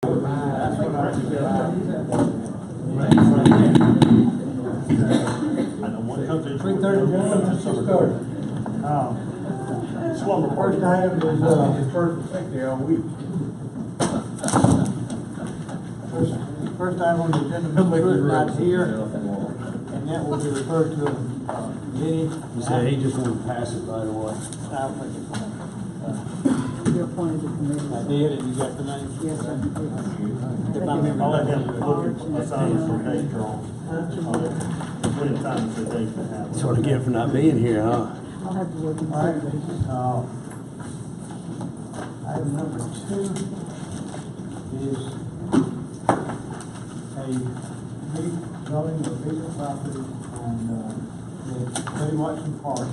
First item is first and second all week. First item on the agenda, Mr. Pruitt not here, and that will be referred to Vinnie. He said he just wanted to pass it right away. You appointed the committee. I did, and you got the name? Yes, sir. I'll let him look at my signs for date drawn. When it's time for date to have. That's what I get for not being here, huh? I'll have to look and All right. see. Item number 2 is a rezoning of vacant property on Betty Watson Park.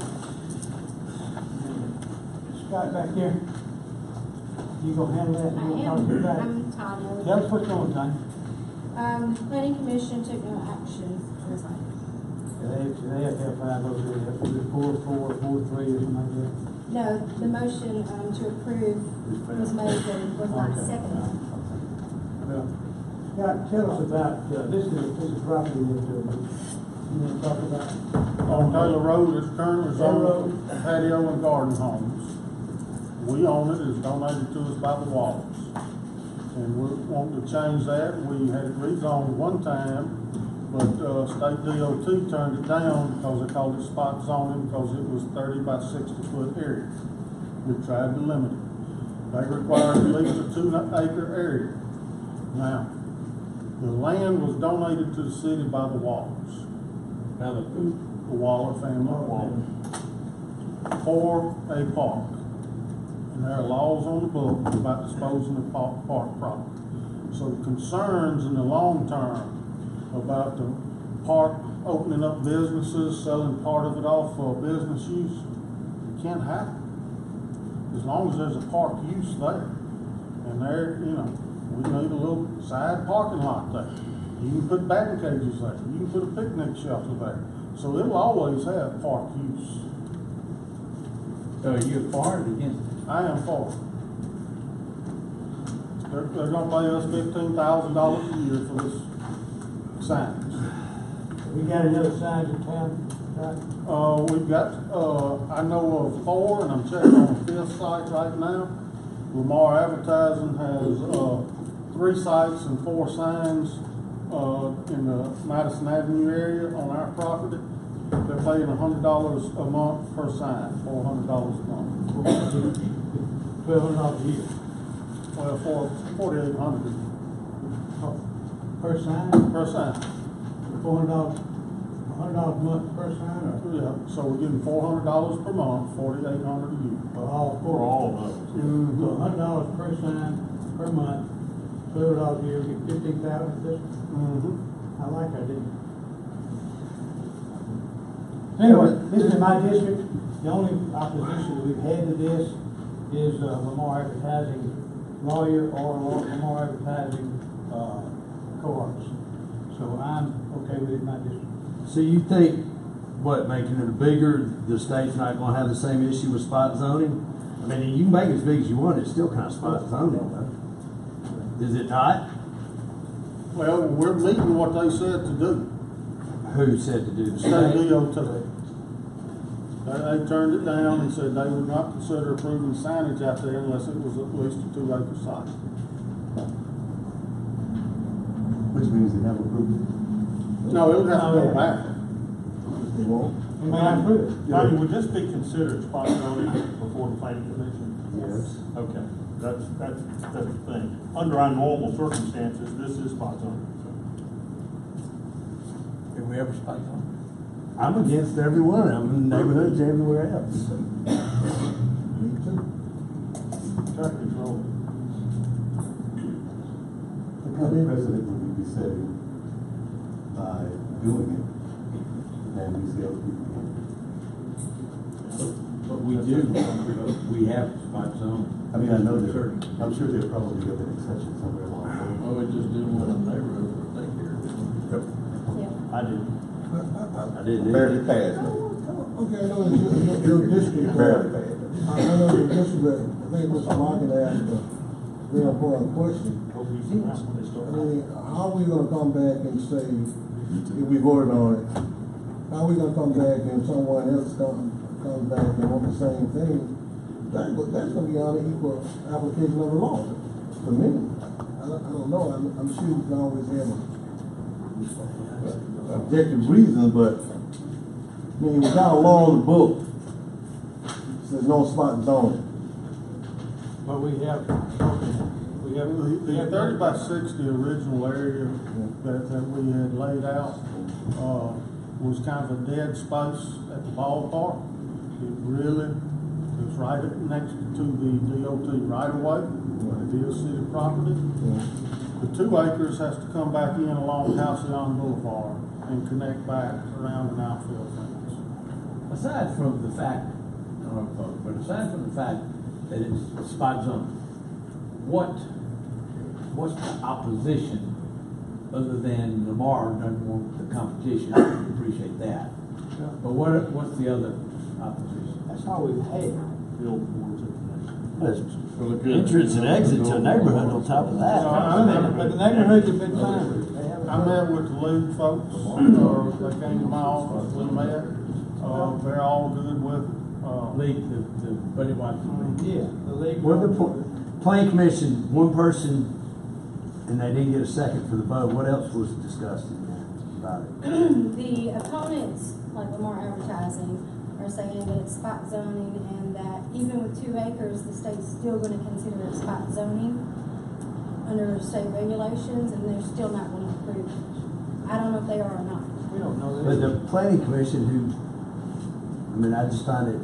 Scott back here, you gonna handle that? You gonna talk about that? I'm Tanya. Tell us what's going on, Tanya. The planning commission took no action this item. They have to have 5 votes, they have to do 4-4, 4-3, or something like that. No, the motion to approve was made and was not seconded. Well, Scott, tell us about, this is property that, you want to talk about? On Taylor Road, it's currently zoned patio and garden homes. We own it, it's donated to us by the Wallace. And we're wanting to change that. We had it rezoned one time, but state DOT turned it down because they called it spot zoning because it was 30 by 60 foot area. We tried to limit it. They required at least a 2-acre area. Now, the land was donated to the city by the Wallace. Now The Waller family, for a park. And there are laws on the book about disposing of park property. So the concerns in the long term about the park opening up businesses, selling part of it off for business use, it can't happen. As long as there's a park use there. And there, you know, we need a little side parking lot there. You can put batting cages there. You can put a picnic shelter there. So it'll always have park use. So you're for it or against it? I am for it. They're gonna pay us $15,000 a year for this signs. We got another signs in town, right? We've got, I know of 4, and I'm checking on the 5th site right now. Lamar Advertising has 3 sites and 4 signs in the Madison Avenue area on our property. They're paying $100 a month per sign, $400 a month. $1,200 a year. Well, for $4,800 Per sign? per sign. $400 a month per sign, or Yeah, so we're getting $400 per month, $4,800 a year. for all For 4? all of those. So $100 per sign per month, $12 a year, get 15,000 this one. I like that, didn't you? Anyway, this is my district. The only opposition that we've had to this is Lamar Advertising lawyer or Lamar Advertising co-ops. So I'm okay with it in my district. So you think, what, making it bigger, the state's not gonna have the same issue with spot zoning? I mean, you can make it as big as you want, it's still kind of spot zoning, though. Is it not? Well, we're meeting what they said to do. Who said to do the State state? DOT. They turned it down and said they would not consider approving signage out there unless it was at least a 2-acre site. Which means they have approved it. No, it would have to go back. They won't? We may not approve it. Tony, would this be considered spot zoning before the planning commission? Yes. Okay, that's the thing. Under our normal circumstances, this is spot zoning. Did we ever spot on? I'm against every one of them, neighborhoods everywhere else. Me too. Traffic control. What kind of precedent would we be setting by doing it? And we see other people can. But we do, we have spot zoning. I mean, I know that, I'm sure there'll probably be an exception somewhere along the way. Well, we just did one in the neighborhood, I think here. Yeah. I did. I didn't. Barely passed. Okay, I know your district. Barely passed. I know your district, but I think Mr. Market asked, very important question. I mean, how are we gonna come back and say, if we voted on it, how are we gonna come back and someone else comes back and want the same thing? That's gonna be unequal application of the law, to me. I don't know, I'm sure you can always have a objective reason, but, I mean, without a law on the book, there's no spot zoning. But we have The 30 by 60 original area that we had laid out, was kind of a dead space at the ballpark. It was right next to the DOT right of way, but it is city property. The 2 acres has to come back in along Halcyon Boulevard and connect back around an outfield fence. Aside from the fact, I don't know, folks, but aside from the fact that it's spot zone, what's the opposition other than Lamar doesn't want the competition? I appreciate that. But what's the other opposition? That's all we've had. Entrance and exit to a neighborhood on top of that. But the neighborhoods have been fine. They haven't- I met with the league folks, they came to my office, we met, they're all good with it. League, the Buddy Watson League. Yeah, the league. Well, the planning commission, one person, and they didn't get a second for the vote. What else was discussed in there about it? The opponents, like Lamar Advertising, are saying that it's spot zoning and that even with 2 acres, the state's still gonna consider it spot zoning under state regulations, and they're still not gonna approve it. I don't know if they are or not. We don't know that. But the planning commission I just find it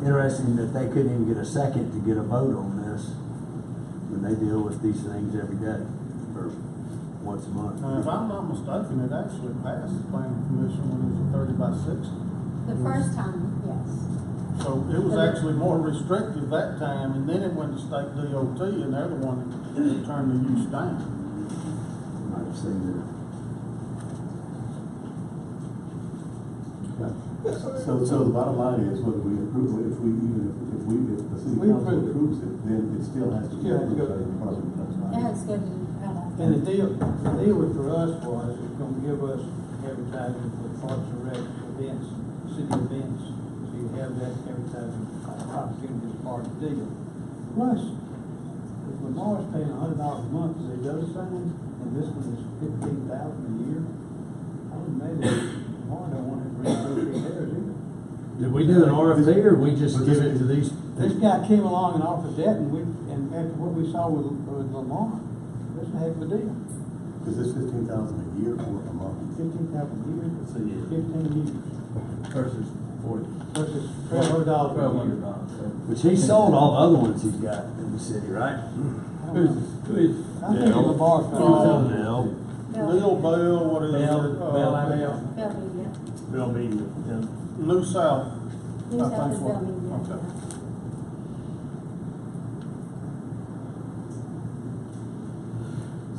interesting that they couldn't even get a second to get a vote on this when they deal with these things every day or once a month. Now, if I'm not mistaken, it actually passed the planning commission when it was a 30 by 60. The first time, yes. So it was actually more restrictive that time, and then it went to state DOT, and they're the one that turned the use down. Might have seen it. So the bottom line is whether we approve, if the city We council approve it. approves it, then it still has to be Still has to go approved by the to- department. It has to go to the And the deal for us was, it's gonna give us advertising for Parks and Rec events, city events. So you have that advertising opportunity as part of the deal. Plus, if Lamar's paying $100 a month for these other signs, and this one is $15,000 a year, I would imagine Lamar don't want to bring those theirs either. Did we do an RFP or we just give it to these? This guy came along and offered that, and after what we saw with Lamar, that's a heck of a deal. Is this 15,000 a year or a month? 15,000 a year. It's a year. 15 years. Versus 40. Versus $1,200 a year. Which he sold all the other ones he's got in the city, right? Who is? I think Lamar's gonna sell it. Lil Bell, what is it? Bell out there. Bell Media. Bill Media, yeah. New South. New I South think is what- Bell Media. okay.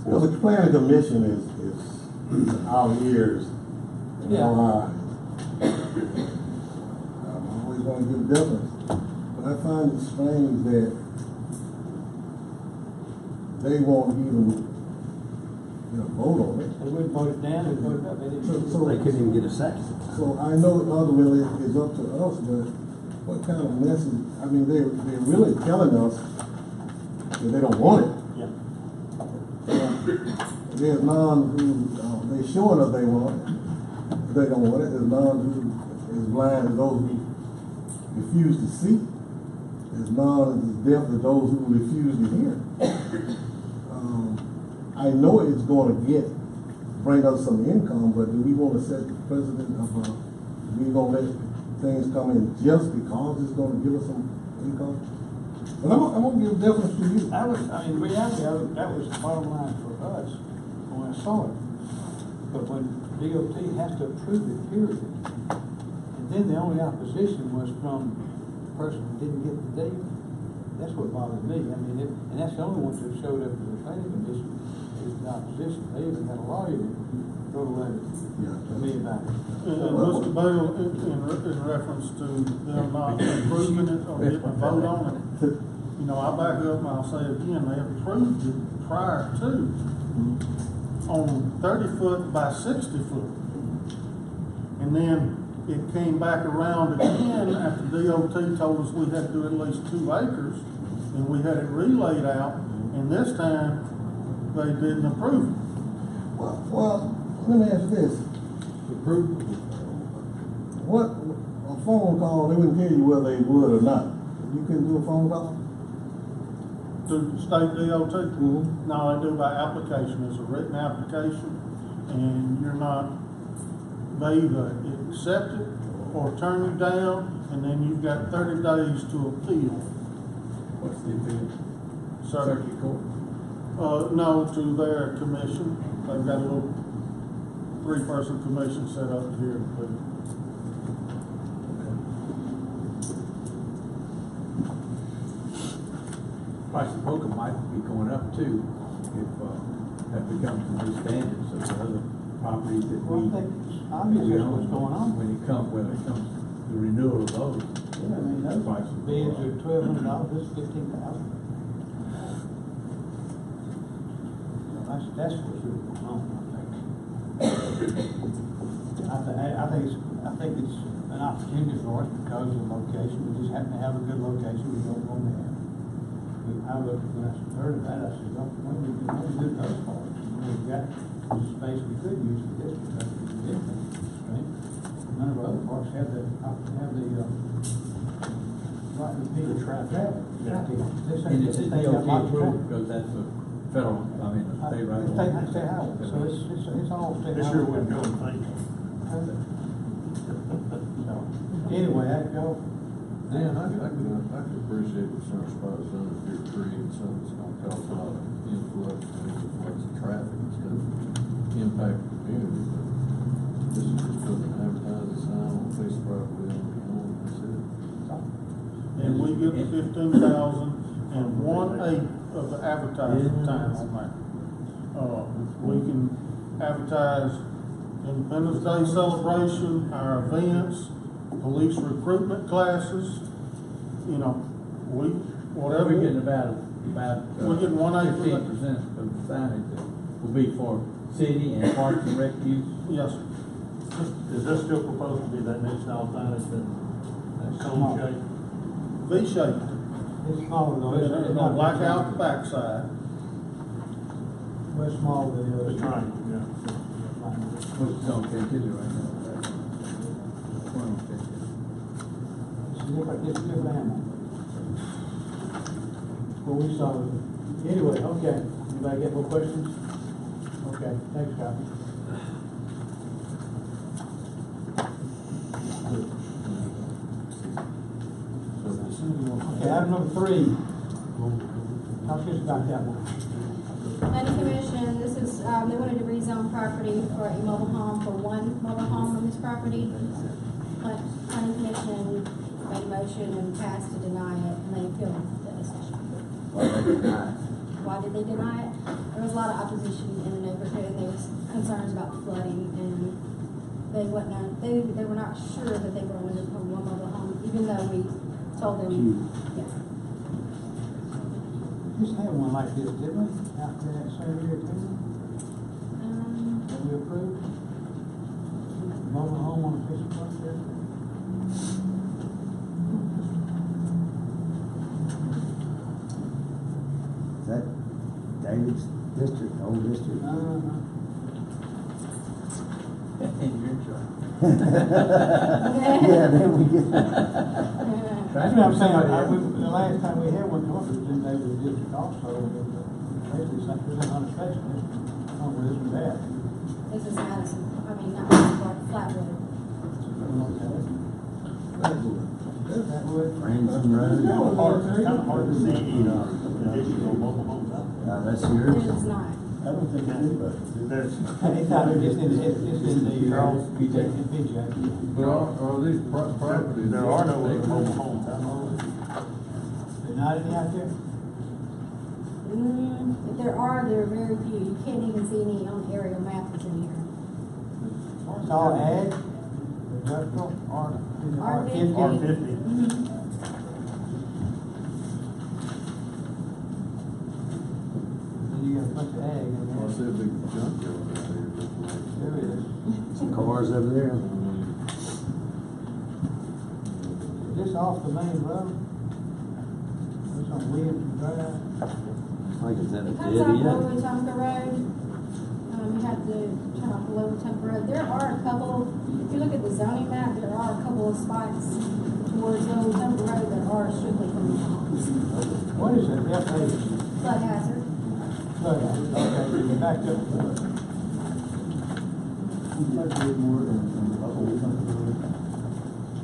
Well, the planning commission is our ears and Yeah. our eyes. I'm always gonna give deference, but I find it strange that they won't even, vote on it. They wouldn't vote it down, they'd vote it up, they didn't. So- They couldn't even get a second. So I know ultimately it's up to us, but what kind of message, they're really telling us that they don't want it. There's none who, they showing us they want it, but they don't want it. There's none who is blind as those who refuse to see. There's none as deaf as those who refuse to hear. I know it's gonna bring us some income, but do we wanna set the precedent of, we gonna let things come in just because it's gonna give us some income? But I'm gonna give deference to you. That was, reality, that was the bottom line for us when I saw it. But when DOT has to approve it, period. And then the only opposition was from the person who didn't get the deal. That's what bothered me. And that's the only ones that showed up to the planning commission is the opposition. They even had a lawyer that wrote a letter to me about it. And Mr. Bell, in reference to them not approving it or getting a vote on it, You know, I back up and I'll say again, they approved it prior to on 30 foot by 60 foot. And then it came back around again after DOT told us we had to do at least 2 acres, and we had it relayed out, and this time they didn't approve it. Well, let me ask you this. What, a phone call, they wouldn't tell you whether they would or not. You couldn't do a phone call? To state DOT? Mhm. No, they do by application. It's a written application, and you're not, they either accept it or turn it down, and then you've got 30 days to appeal. What's the appeal? Circuit court? No, to their commission. They've got a little 3-person commission set up here. Price of poker might be going up too, if, that becomes the new standard, so the other properties that Well, I think, obviously that's what's going on. when it comes to the renewal of those. Yeah, I mean, those Price of bids gold. are $1,200, this is $15,000. That's what's really going on, I think it's an opportunity for us because of the location. We just happen to have a good location we don't want to have. I looked, when I heard of that, I said, oh, well, we can only do those parts. We've got the space we could use for this because it's a different stream. None of our other parts have the right to people travel. Yeah. And it's a DOT approved, because that's a federal, I mean, a state right. State highway, so it's all state highway. This year we're going, thank you. So, anyway, that go. Dan, I could appreciate the certain spot zone if you're creating something that's gonna cause a lot of influx of traffic and stuff, impact the community, but this is just putting an advertising sign on a piece of property on the corner, that's it. And we get the 15,000 and 1/8 of the advertising time on that. We can advertise Independence Day celebration, our events, police recruitment classes, you know, whatever. We're getting about We're getting 1/8 of that. 15% of the signage that will be for city and parks and rec use. Yes, sir. Is this still proposed to be that new style signage that cone shape? V-shaped. It's smaller though. It's gonna black out the backside. Well, it's smaller than the other. The triangle, yeah. Which is on Chantilly right now. It's different animal. Well, we saw it. Anyway, okay. Anybody got more questions? Okay, thanks, Scott. Okay, item number 3. Talk to us about that one. Planning Commission, this is, they wanted to rezone property for a mobile home, for one mobile home on this property. Planning Commission made a motion and passed to deny it, and they appealed the decision. Why did they deny it? There was a lot of opposition in the neighborhood, and there was concerns about flooding, and they were not sure that they were going to put one mobile home, even though we told them, yeah. Just had one like this, didn't we? Out there that same area too? That we approved? Mobile home on a piece of property? Is that David's district, old district? And you're in charge. Yeah, then we get. That's what I'm saying, the last time we had one, it was in David's district also, basically something, it was on a station, oh, well, this was that. This is Madison, I mean, not Madison, Flatwood. That would. Ransom Road. Kind of hard to see, additional mobile homes out there. That's It yours? is not. I don't think anybody. There's, It's in the, Charles, PJ. But are these properties? there are no other mobile homes out There's not any out there? If there are, there are very few. You can't even see any on the aerial map that's in here. It's all ag, industrial, R50. R50. R50. cars over there. Is this off the main road? It's on Williams Drive. Like, is that a It dead comes off end? Lower Wetumpka Road. You have to turn off Lower Wetumpka Road. There are a couple, if you look at the zoning map, there are a couple of spots towards Lower Wetumpka Road that are strictly commercial. What is it, FH? Flood hazard. Okay, we backed up.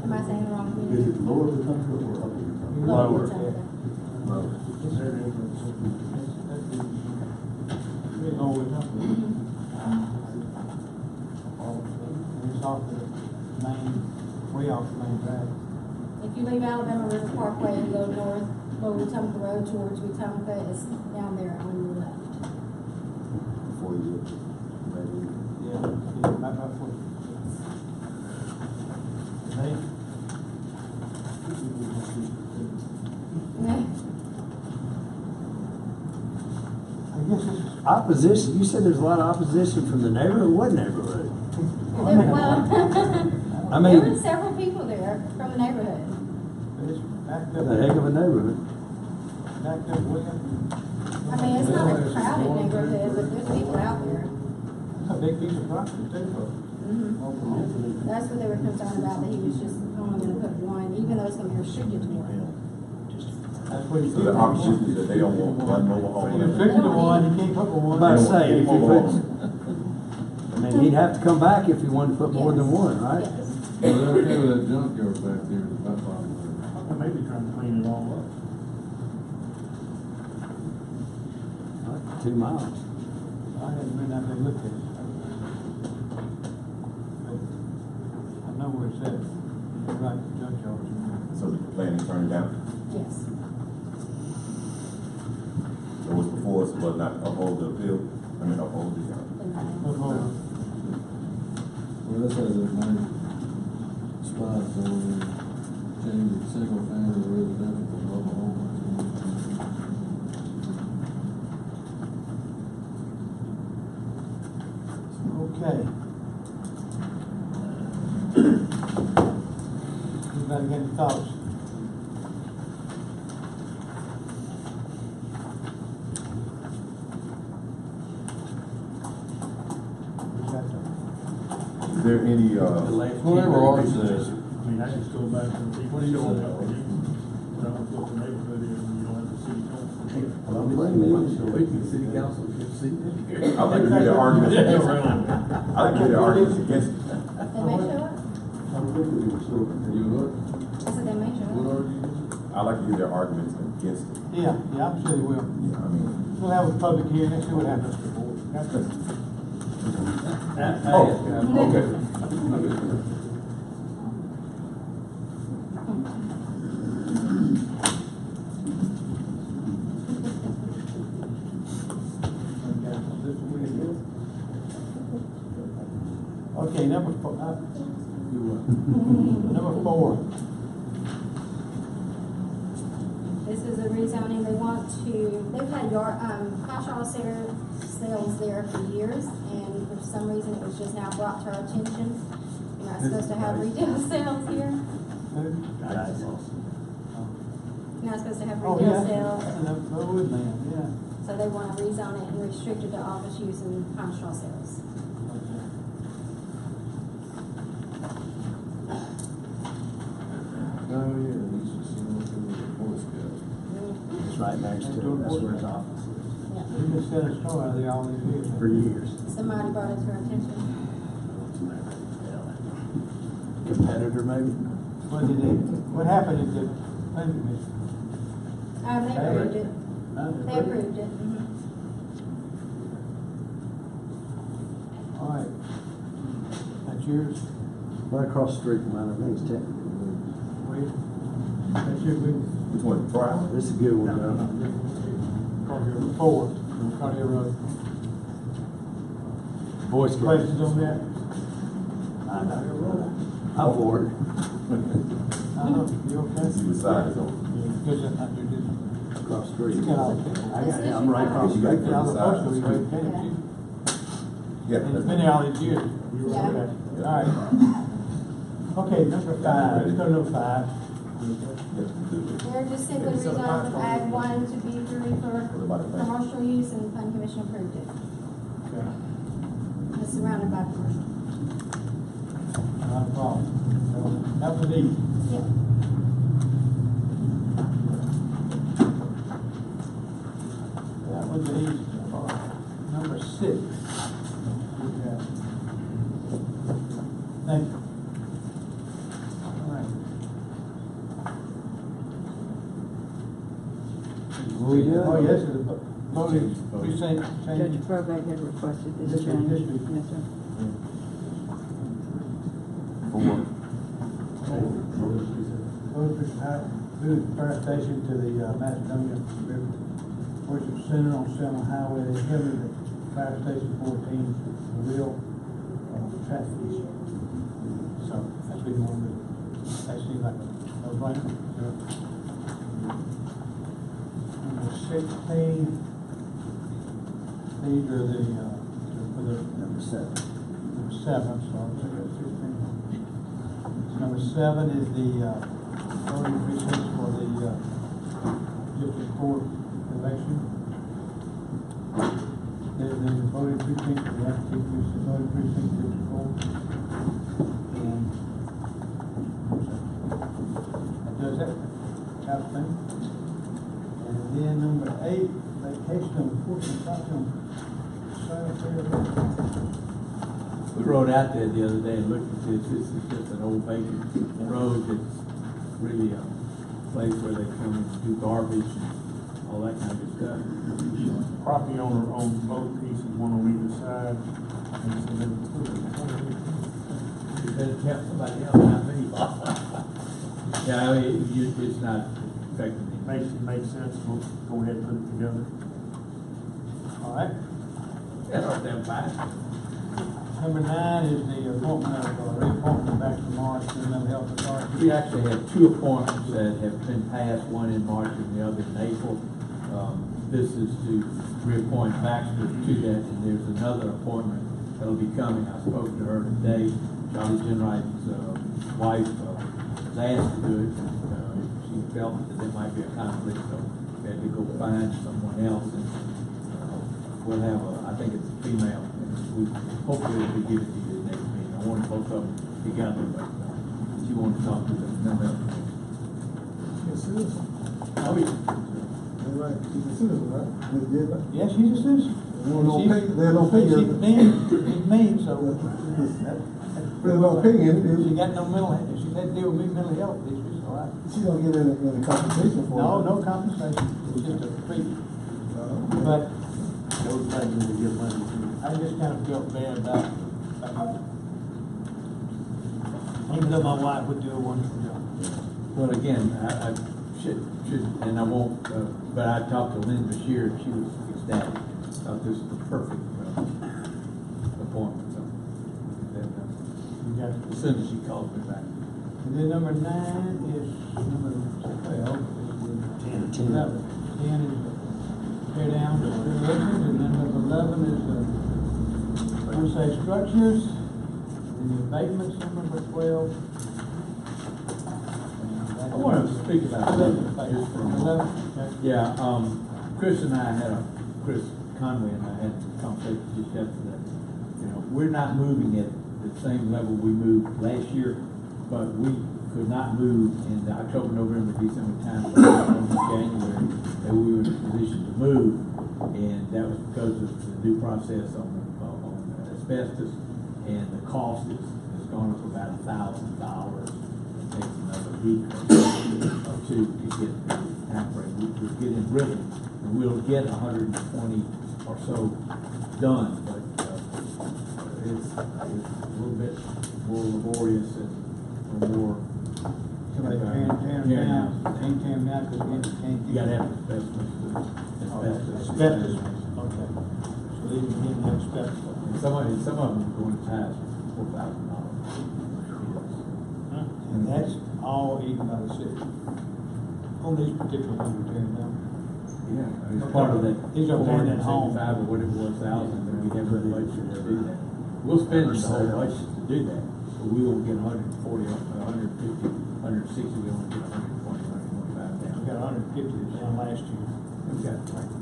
Am I saying the wrong Is community? it lower the country or upper the country? Lower Lower. Wetumpka. Lower Wetumpka. It's off the main, way off the main drag. If you leave Alabama River Parkway and go north, Lower Wetumpka Road towards Wetumpka is down there on your left. Before you, maybe. Yeah, back up for I guess this is. Opposition, you said there's a lot of opposition from the neighborhood, what neighborhood? I mean- There were several people there from the neighborhood. It's backed That's up. a heck of a neighborhood. Backed up Williams. I mean, it's not a crowded neighborhood, but there's people out there. It's a big piece of property too. That's what they were concerned about, that he was just only gonna put one, even though it's gonna be restricted to one. That's what he So did. the option is that they don't want one mobile home. You restricted to one, you can't put one. About to say, Any if you mobile put, home. I mean, he'd have to come back if he wanted to put more than one, right? Yes. Well, they're okay with that junkyard back there, that's fine. Maybe trying to clean it all up. Like 2 miles. I haven't been out there looked at it. I know where it's at. It's right, junkyard. So the plan is turning down. Yes. So what's before us was not uphold the appeal, uphold the, Well, this has a nice spot, so we change it single family residential to mobile home. Okay. Anybody got any thoughts? is there any, Whatever ours says. I mean, I just go back to the people showing up, you know what the neighborhood is, and you don't have the city council. We can city council, see. I'd like to hear their arguments against it. I'd like to hear their arguments against it. They may show up. You what? I said they may show What up. are you? I'd like to hear their arguments against it. Yeah, I'm sure they will. Yeah, I mean. We'll have a public hearing, let's see what happens. Oh, okay. Okay, number four. Number 4. This is a rezoning, they want to, they've had Pashaw sales there for years, and for some reason it was just now brought to our attention. You're not supposed to have retail sales here. That's awesome. You're not supposed to have Oh, retail yeah. sales. Yeah. So they want to rezone it and restrict it to office use and Pashaw sales. Oh, yeah, this is similar to the Boy Scouts. It's right next to it, that's where his office is. Yeah. You just set a store out there all these years. For years. Somebody brought it to our attention. Competitor, maybe? What happened at the planning commission? They approved it. Huh? They approved it. All right. That's yours? Right across the street from mine, I think it's technically. Wait. That's your big. Which one, trial? This is a good one, though. Cargill 4, Cargill Road. Boy Scouts. Questions on that? I know. I'm for it. You okay? See what side is on. Because I do this. Across the street. You got all I got it, I'm right across the You got street. it. Yeah, I'm supposed to be right there, too. Yeah. And it's been there all these years. Yeah. Okay, all right. Okay, number 5, let's go to number 5. They're just simply rezoned from Ag 1 to B3 for commercial use, and the planning commission approved it. Okay. It's surrounded by commercial. Not a problem. So, that was easy. Yep. That was the easy part. Number 6. Okay. Thank you. All right. Oh, yes, it's a voting precinct Judge change. Probate had requested this District, change. district. Yes, sir. Move the fire station to the Macedonia River Worship Center on Selma Highway. They have the fire station 14 a real traffic issue. So that's what you want to do. That seems like a no-brainer. Number 16. These are the for the Number 7. Number 7, I'm sorry, I got 16. Number 7 is the voting precincts for the district court election. There's the voting precinct for the active precinct, voting precinct district court. And that does that kind of thing. And then number 8, vacation enforcement, We rode out there the other day and looked at this. This is just an old vacant road. It's really a place where they come and do garbage and all that kind of stuff. Property owner owns both pieces, one on either side. And so then You better tell somebody else, not me. Yeah, I mean, it's not affecting me. makes sense, we'll go ahead and put it together. All right. That's not that bad. Number 9 is the appointment of, reappointment back to March to the mental health authority. We actually have 2 appointments that have been passed, one in March and the other in April. This is to reappoint Baxter to that, and there's another appointment that'll be coming. I spoke to her today. Charlie Jenwright's wife was asked to do it. She felt that there might be a conflict, so we had to go find someone else. And we'll have I think it's a female. We hopefully will be given to you next meeting. I wanted both of them together, but she wanted to talk to them. Yes, citizen. Oh, yeah. That's right, she's a citizen, right? Ms. Dibble? Yes, she's a citizen. There's no opinion. She's mean, so. There's no opinion. She got no mental, she's had to deal with mental health issues, all right? She don't get any compensation for it. No compensation, it's just a fee. But Those things we get money to. I just kind of felt bad about it. Even though my wife would do a wonderful job. Well, again, I should, and I won't, but I talked to Lynn Bashir, and she was ecstatic. Thought this was the perfect appointment, so. You got it. As soon as she called me back. And then number 9 is number 12. 10. 11. 10 is tear down the regulations, and then number 11 is the unsafe structures, and the abatements on number 12. I want to speak about that just for a moment. 11, okay. Yeah, Chris and I Chris Conway and I had a conversation just yesterday. You know, we're not moving at the same level we moved last year, but we could not move in the October, November, December time, January, that we were in a position to move, and that was because of the due process on asbestos, and the cost has gone up about $1,000. It takes another week or two to get the time frame. We're getting rhythm, and we'll get 120 or so done, but it's a little bit more laborious and more. Somebody tearing them down, can't tear them down because you can't. You gotta have asbestos. Asbestos, okay. So they didn't have asbestos. Some of them are going as high as $4,000. And that's all eaten by the city. On these particular ones we're tearing down. Yeah, it's part of that. These are land at home. 175 or whatever it was, thousand, and we have a budget to do that. We'll spend the whole budget to do that, but we won't get 140, 150, 160, we only get 120, 125 down. We got 150 down last year. We've got like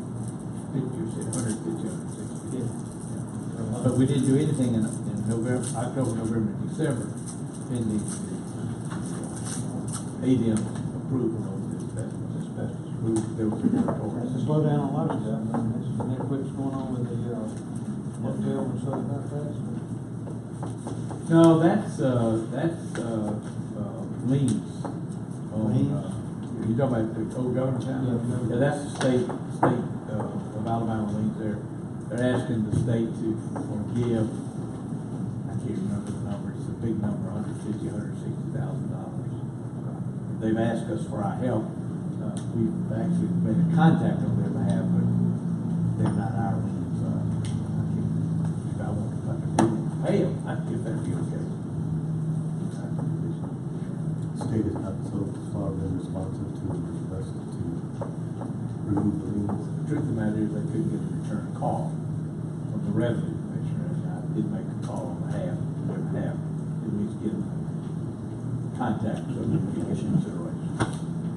50 or 150, 160. Yeah. But we didn't do anything in November, October, November, December, pending the ADM approval of this asbestos. There was a moratorium. That's a slowdown on a lot of stuff. I mean, this is what's going on with the, motel and stuff like that. No, that's liens. Liens? You talking about the old government town? Yeah. Yeah, that's the state of Alabama liens there. They're asking the state to forgive, I can't remember the number, it's a big number, $150,000, $160,000. They've asked us for our help. We've actually made a contact on their behalf, but they're not our liens. I want to pay them, if that'd be okay. State is not so far been responsive to requests to remove the liens. The truth of the matter is they couldn't get a return call from the revenue commissioner, and I did make a call on their behalf, at least get them contact so we can get consideration,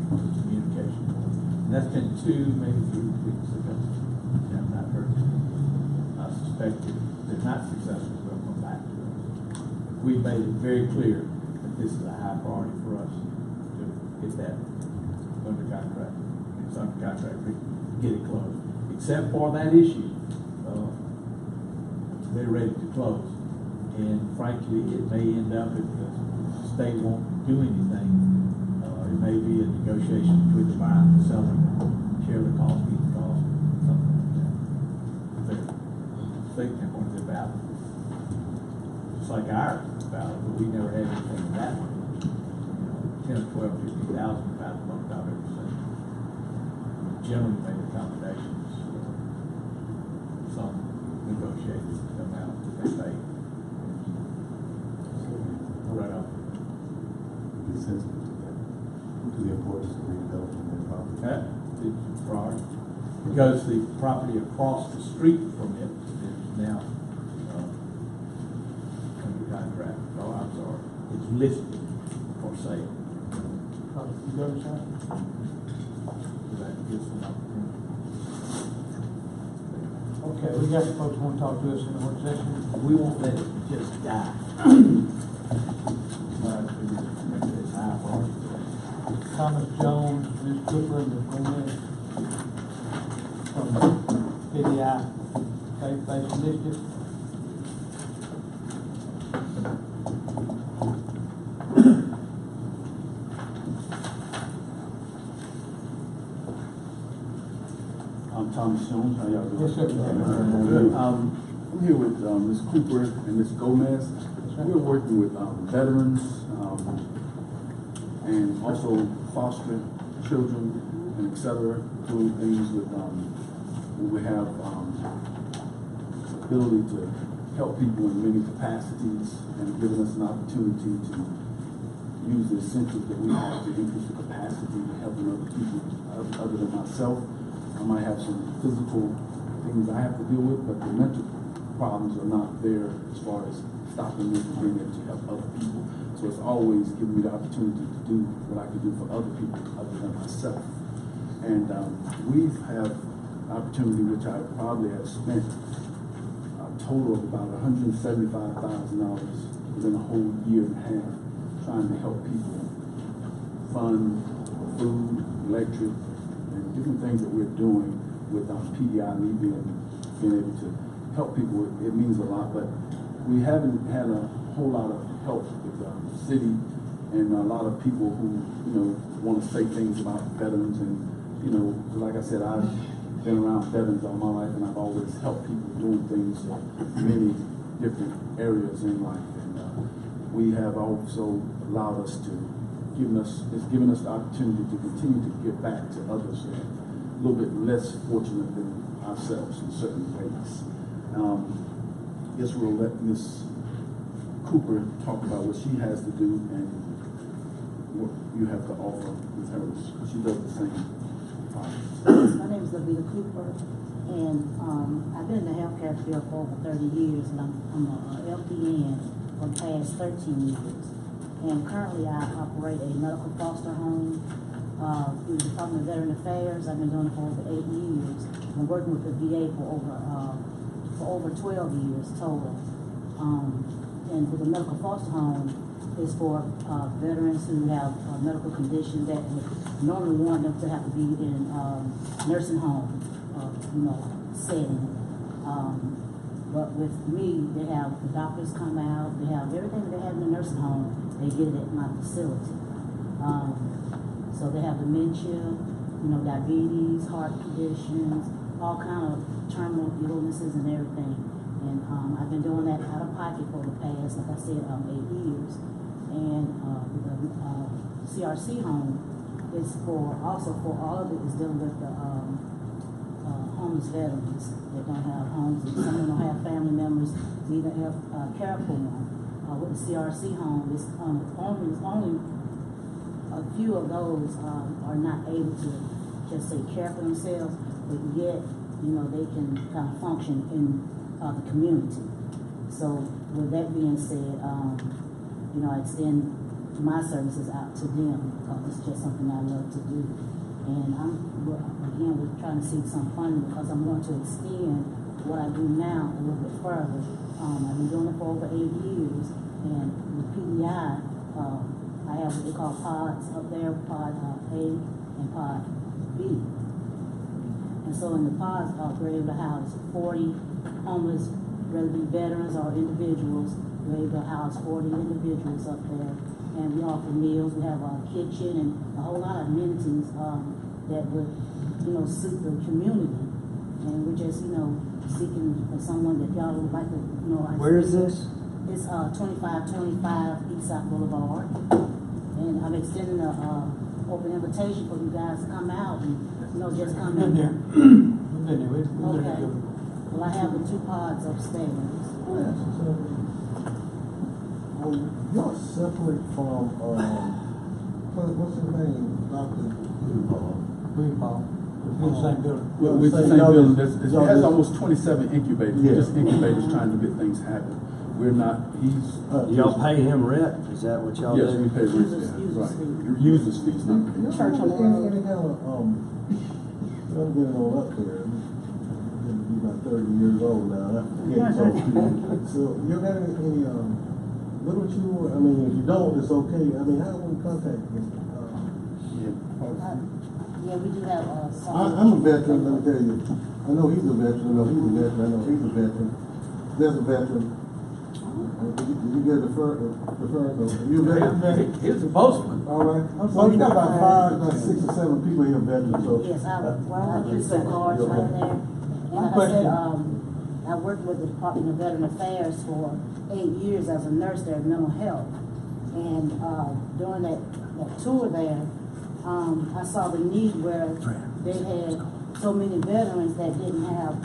communication. And that's been 2, maybe 3 weeks ago. And I've not heard. I suspect if they're not successful, they'll come back to us. We've made it very clear that this is a high priority for us to get that under contract. It's under contract, we get it closed. Except for that issue, they're ready to close. And frankly, it may end up, if the state won't do anything, it may be a negotiation between the buyer and the seller, share the cost, eat the cost, something like that. If the state can point it about, just like ours is about it, but we never had anything of that one. 10, 12, 15,000 about the most I've ever seen. Generally made accommodations, some negotiated amount that they pay. Right up. Be sensitive to that, to the importance of redeveloping their property. That is a priority. Because the property across the street from it is now under contract. Oh, I'm sorry. It's listed for sale. You go to sign? So that gives them opportunity. Okay, we got folks who want to talk to us in the work session. We won't let it just die. It's high priority. Thomas Jones, Ms. Cooper, and Ms. Gomez from PDI, faith-based initiative. I'm Thomas Jones. How y'all doing? Yes, sir. Good. I'm here with Ms. Cooper and Ms. Gomez. We're working with veterans and also foster children and et cetera, doing things with where we have ability to help people in many capacities and giving us an opportunity to use the incentives that we have to increase the capacity to helping other people other than myself. I might have some physical things I have to deal with, but the mental problems are not there as far as stopping me from being able to help other people. So it's always giving me the opportunity to do what I can do for other people other than myself. And we have an opportunity which I probably have spent a total of about $175,000 within a whole year and a half trying to help people fund food, electric, and different things that we're doing with PDI, me being able to help people. It means a lot, but we haven't had a whole lot of help with the city and a lot of people who, want to say things about veterans. And, like I said, I've been around veterans all my life, and I've always helped people doing things in many different areas in life. And we have also allowed us to, it's given us the opportunity to continue to give back to others that are a little bit less fortunate than ourselves in certain ways. I guess we'll let Ms. Cooper talk about what she has to do and what you have to offer with hers. She does the same. My name is Lavita Cooper, and I've been in the healthcare field for over 30 years, and I'm a LPN for the past 13 years. And currently I operate a medical foster home through the Department of Veteran Affairs. I've been doing it for over 8 years. I've been working with the VA for over 12 years total. And with the medical foster home, is for veterans who have medical conditions that would normally want them to have to be in nursing home, setting. But with me, they have the doctors come out, they have everything that they have in the nursing home, they get it at my facility. So they have dementia, diabetes, heart conditions, all kind of terminal illnesses and everything. And I've been doing that out of pocket for the past, like I said, 8 years. And the CRC home is also for all of it is dealing with the homeless veterans that don't have homes, and some of them don't have family members to either have care for them. With the CRC home, it's only a few of those are not able to just say care for themselves, but yet they can kind of function in the community. So with that being said, I extend my services out to them because it's just something I love to do. And we're trying to seek some funding because I'm going to extend what I do now a little bit further. I've been doing it for over 8 years, and with PEI, I have what they call pods up there, pod A and pod B. And so in the pods, we're able to house 40 homeless, whether it be veterans or individuals. We're able to house 40 individuals up there, and we offer meals. We have a kitchen and a whole lot of amenities that would, suit the community. And we're just, seeking for someone that y'all would like to, Where is this? It's 2525 Eastside Boulevard, and I'm extending an open invitation for you guys to come out and, just come in there. We've been there. We've been Okay. there. Well, I have the 2 pods upstairs. You're separate from, what's his name, Dr. Green Ball. We're in the same building. Well, with the same building, it has almost 27 incubators. We're just incubators trying to get things happen. We're not, Y'all pay him rent? Is that what y'all do? yes, we pay rent, right. Users fees, not pay. Church on the road. Any kind of, I'm getting on up there. I'm getting to be about 30 years old now. So you got any, what would you, if you don't, it's okay. How do we contact you? Yeah, we do have I'm a veteran, let me tell you. I know he's a veteran, I know he's a veteran, I know he's a veteran. There's a veteran. Did you get the first? You a veteran? He's a postman. All right. So you got about 6 or 7 people here veterans, so. Yes, I keep some cards right there. And like I said, I worked with the Department of Veteran Affairs for 8 years as a nurse there in mental health. And during that tour there, I saw the need where they had so many veterans that didn't have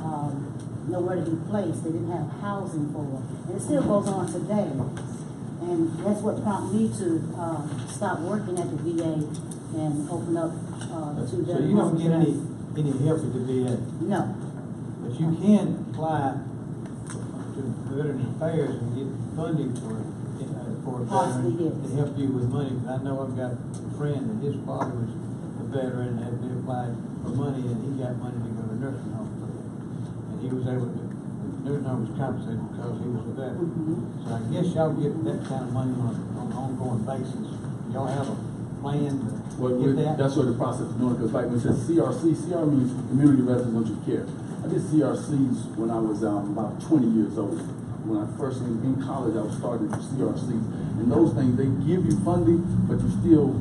nowhere to be placed. They didn't have housing for them. And it still goes on today. And that's what prompted me to stop working at the VA and open up the 2 So you don't get any help with the VA? No. But you can apply to Veterans Affairs and get funding for a Possibly, veteran yes. to help you with money. I know I've got a friend that his father was a veteran and had to apply for money, and he got money to go to nursing home for it. And he was able to, the nursing home was compensated because he was a veteran. So I guess y'all get that kind of money on an ongoing basis. Y'all have a plan to get that? That's what the process is doing, because like when it says CRC, CR means Community Residential Care. I did CRCs when I was about 20 years old. When I first in college, I was starting to do CRCs. And those things, they give you funding, but you still,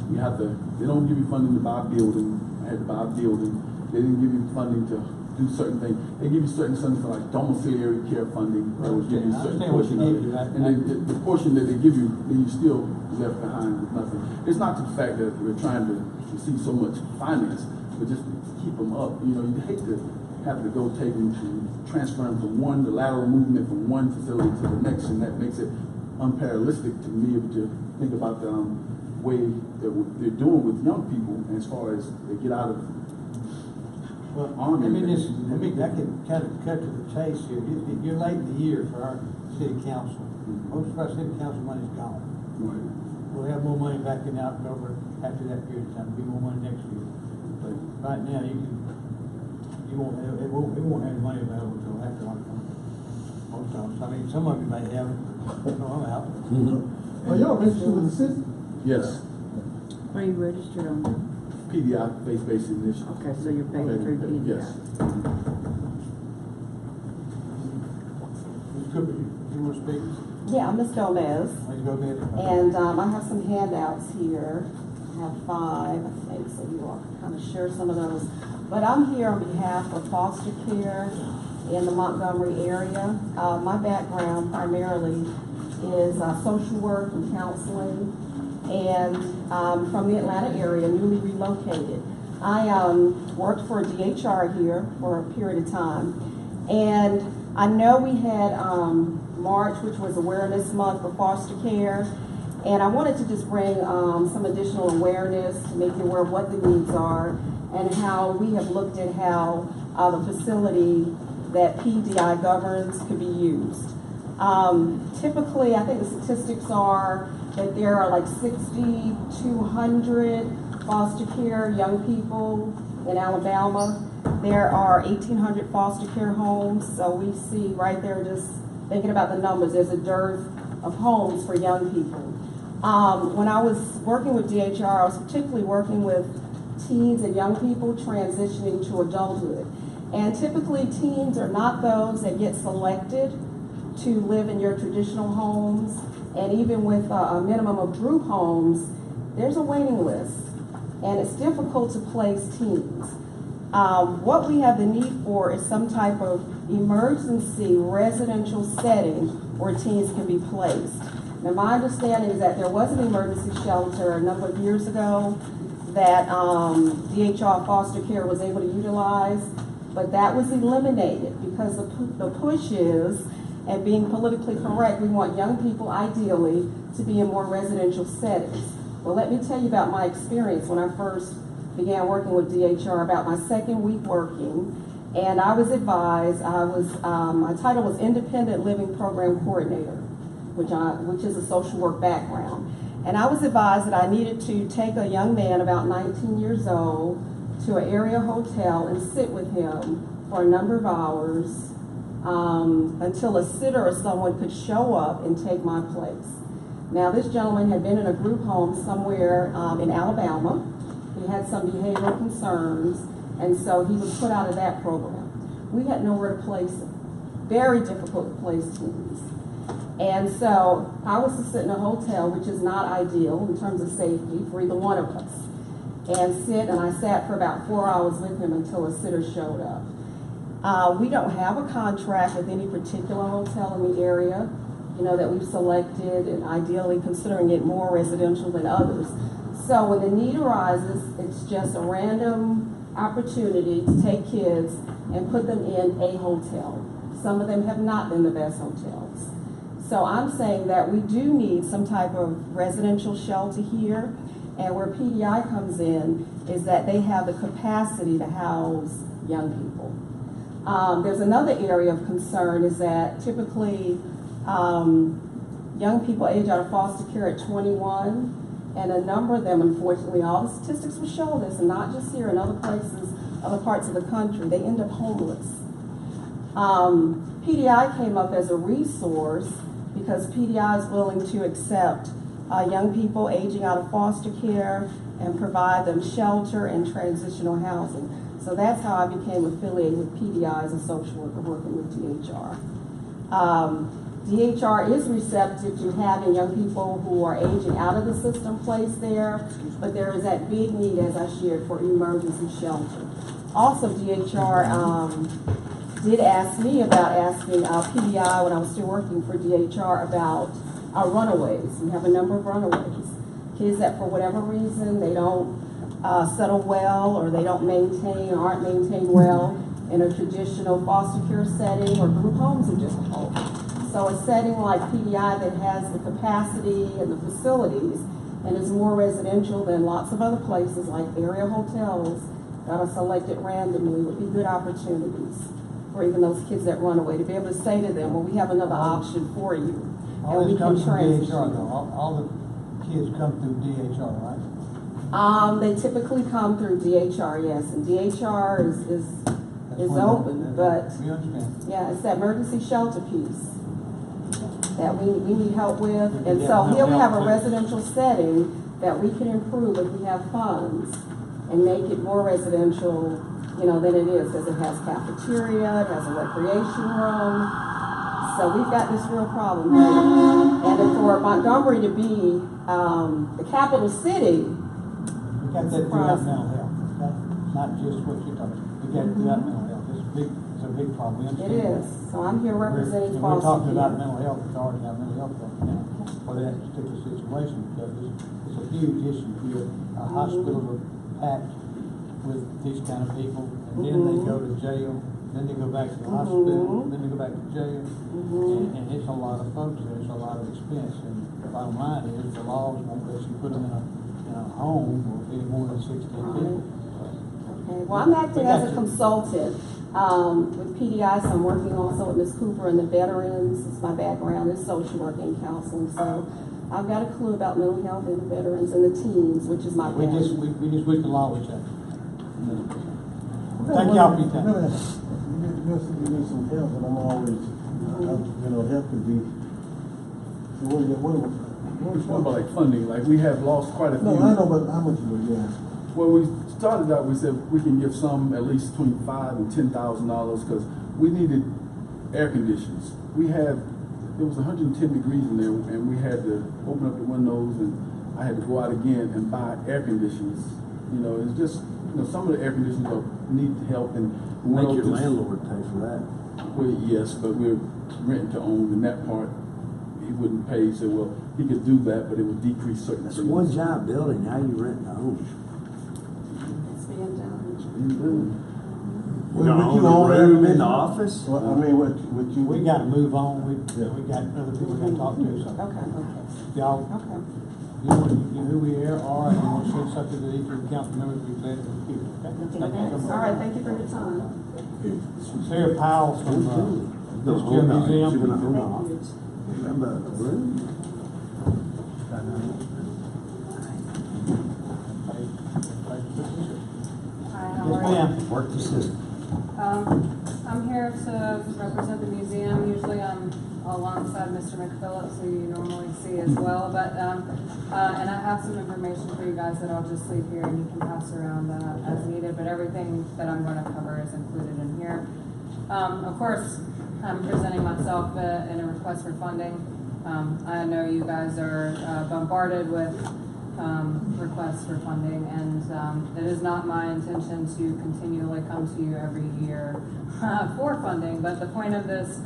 you have to, they don't give you funding to buy a building. I had to buy a building. They didn't give you funding to do certain things. They give you certain funding for like domiciliary care funding. They would give you a certain portion of it. And then the portion that they give you, then you still left behind with nothing. It's not the fact that we're trying to see so much finance, but just to keep them up. You hate to have to go take them to transfer them from the lateral movement from one facility to the next, and that makes it unparallelistic to be able to think about the way that they're doing with young people as far as they get out of Well, on let me there. just, I can kind of cut to the chase here. You're late in the year for our city council. Most of our city council money's gone. Right. We'll have more money back in October after that period of time. There'll be more money next year. But right now, you won't have, it won't have any money available until after October. Most of us, I mean, some of you may have it, no, I'm out. Are y'all registered with the city? Yes, Are you registered on that? PDI, faith-based initiative. Okay, so you're paying through PDI. Yes. Ms. Cooper, you want to speak? Yeah, I'm Ms. Gomez, Please go ahead. and I have some handouts here. I have 5, I think, so you all can kind of share some of those. But I'm here on behalf of foster care in the Montgomery area. My background primarily is social work and counseling, and from the Atlanta area, newly relocated. I worked for DHR here for a period of time, and I know we had March, which was Awareness Month for foster care, and I wanted to just bring some additional awareness to make you aware of what the needs are and how we have looked at how the facility that PDI governs could be used. Typically, I think the statistics are that there are like 6,200 foster care young people in Alabama. There are 1,800 foster care homes, so we see right there, just thinking about the numbers, there's a dearth of homes for young people. When I was working with DHR, I was particularly working with teens and young people transitioning to adulthood. And typically teens are not those that get selected to live in your traditional homes, and even with a minimum of group homes, there's a waiting list, and it's difficult to place teens. What we have the need for is some type of emergency residential setting where teens can be placed. Now, my understanding is that there was an emergency shelter a number of years ago that DHR foster care was able to utilize, but that was eliminated because the push is, and being politically correct, we want young people ideally to be in more residential settings. Well, let me tell you about my experience when I first began working with DHR, about my second week working, and I was advised, my title was Independent Living Program Coordinator, which is a social work background. And I was advised that I needed to take a young man about 19 years old to an area hotel and sit with him for a number of hours until a sitter or someone could show up and take my place. Now, this gentleman had been in a group home somewhere in Alabama. He had some behavioral concerns, and so he was put out of that program. We had nowhere to place him. Very difficult to place teens. And so I was to sit in a hotel, which is not ideal in terms of safety for either one of us, and I sat for about 4 hours with him until a sitter showed up. We don't have a contract with any particular hotel in the area, that we've selected, and ideally considering it more residential than others. So when the need arises, it's just a random opportunity to take kids and put them in a hotel. Some of them have not been the best hotels. So I'm saying that we do need some type of residential shelter here, and where PDI comes in is that they have the capacity to house young people. There's another area of concern is that typically young people age out of foster care at 21, and a number of them, unfortunately, all the statistics will show this, and not just here, in other places, other parts of the country, they end up homeless. PDI came up as a resource because PDI is willing to accept young people aging out of foster care and provide them shelter and transitional housing. So that's how I became affiliated with PDI as a social worker working with DHR. DHR is receptive to having young people who are aging out of the system placed there, but there is that big need, as I shared, for emergency shelter. Also, DHR did ask me about asking PDI when I was still working for DHR about runaways. We have a number of runaways. Kids that for whatever reason they don't settle well, or they don't maintain or aren't maintained well in a traditional foster care setting or group homes in just a whole. So a setting like PDI that has the capacity and the facilities and is more residential than lots of other places like area hotels that are selected randomly would be good opportunities for even those kids that run away, to be able to say to them, well, we have another option for you. All And we this can comes from transition DHR you. though, all the kids come through DHR, right? They typically come through DHR, yes, and DHR is That's one open, thing. but We understand. yeah, it's that emergency shelter piece that we need help with. We And can so get here we have a mental health, too. residential setting that we can improve if we have funds and make it more residential, than it is, because it has cafeteria, it has a recreation room. So we've got this real problem here. And then for Montgomery to be the capital city, We got that throughout mental health, okay? Not just what you're talking about. We got it throughout mental health. It's a big problem. We it understand is. that. So I'm here representing We're foster talking about care. mental health authority, not mental health authority now, for that particular situation, because it's a huge issue here. Our hospitals are packed with these kind of people, and then they go to jail, then they go back to the hospital, then they go back to jail, and it's a lot of folks there, it's a lot of expense, and the bottom line is, the laws won't let you put them in a home or any more than 16 people. Okay. Well, I'm acting as a consultant with PDI, so I'm working also with Ms. Cooper and the veterans. It's my background is social work and counseling, so I've got a clue about mental health and the veterans and the teens, which is my We passion. just wish the law would change. Thank y'all for your time. You need some help, but I'm always, help could be. So What about like funding? Like we have lost quite a few. No, I know, but how much would you ask? Well, we started out, we said we can give some at least between $5,000 and $10,000 because we needed air conditions. It was 110 degrees in there, and we had to open up the windows, and I had to go out again and buy air conditioners. It's just, some of the air conditioners need help, and Make your landlord pay for that. Well, yes, but we're renting to own, and that part he wouldn't pay. So, well, he could do that, but it would decrease certain That's things. one giant building, now you rent to own. It's being done. You gonna own a room in the office? Well, I mean, what you. We gotta move on, we got other people we gotta talk to, so. Okay. Y'all, Okay. you know who we are, and you want to say something to each of the council members, be glad to hear, okay? Thank you so much. All right, thank you for your time. Sarah Powell from, History Museum. You're gonna own an office? Remember a room? Hi, how Yes, are you? ma'am. Work the system. I'm here to represent the museum. Usually I'm alongside Mr. McPhillips, who you normally see as well. But and I have some information for you guys that I'll just leave here and you can pass around as needed. But everything that I'm going to cover is included in here. Of course, I'm presenting myself in a request for funding. I know you guys are bombarded with requests for funding, and it is not my intention to continually come to you every year for funding, but the point of this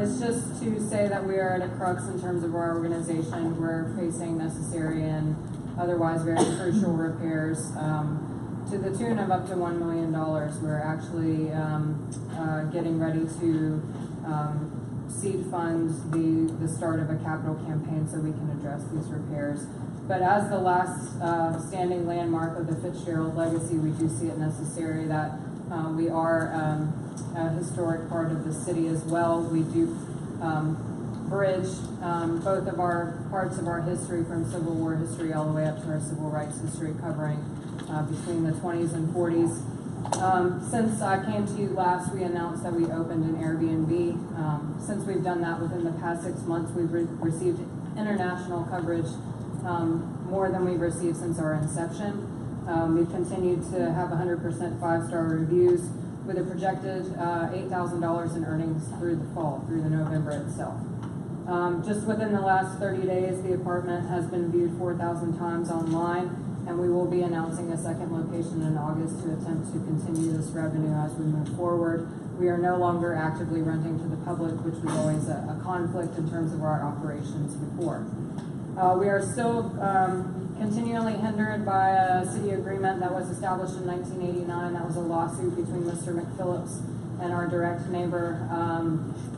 is just to say that we are at a crux in terms of our organization. We're facing necessary and otherwise very crucial repairs to the tune of up to $1 million. We're actually getting ready to seed fund the start of a capital campaign so we can address these repairs. But as the last standing landmark of the Fitzgerald legacy, we do see it necessary that we are a historic part of the city as well. We do bridge both of our parts of our history, from Civil War history all the way up to our civil rights history, covering between the 20s and 40s. Since I came to you last, we announced that we opened an Airbnb. Since we've done that within the past 6 months, we've received international coverage, more than we've received since our inception. We've continued to have 100% five-star reviews with a projected $8,000 in earnings through the fall, through the November itself. Just within the last 30 days, the apartment has been viewed 4,000 times online, and we will be announcing a second location in August to attempt to continue this revenue as we move forward. We are no longer actively renting to the public, which was always a conflict in terms of our operations before. We are still continually hindered by a city agreement that was established in 1989. That was a lawsuit between Mr. McPhillips and our direct neighbor,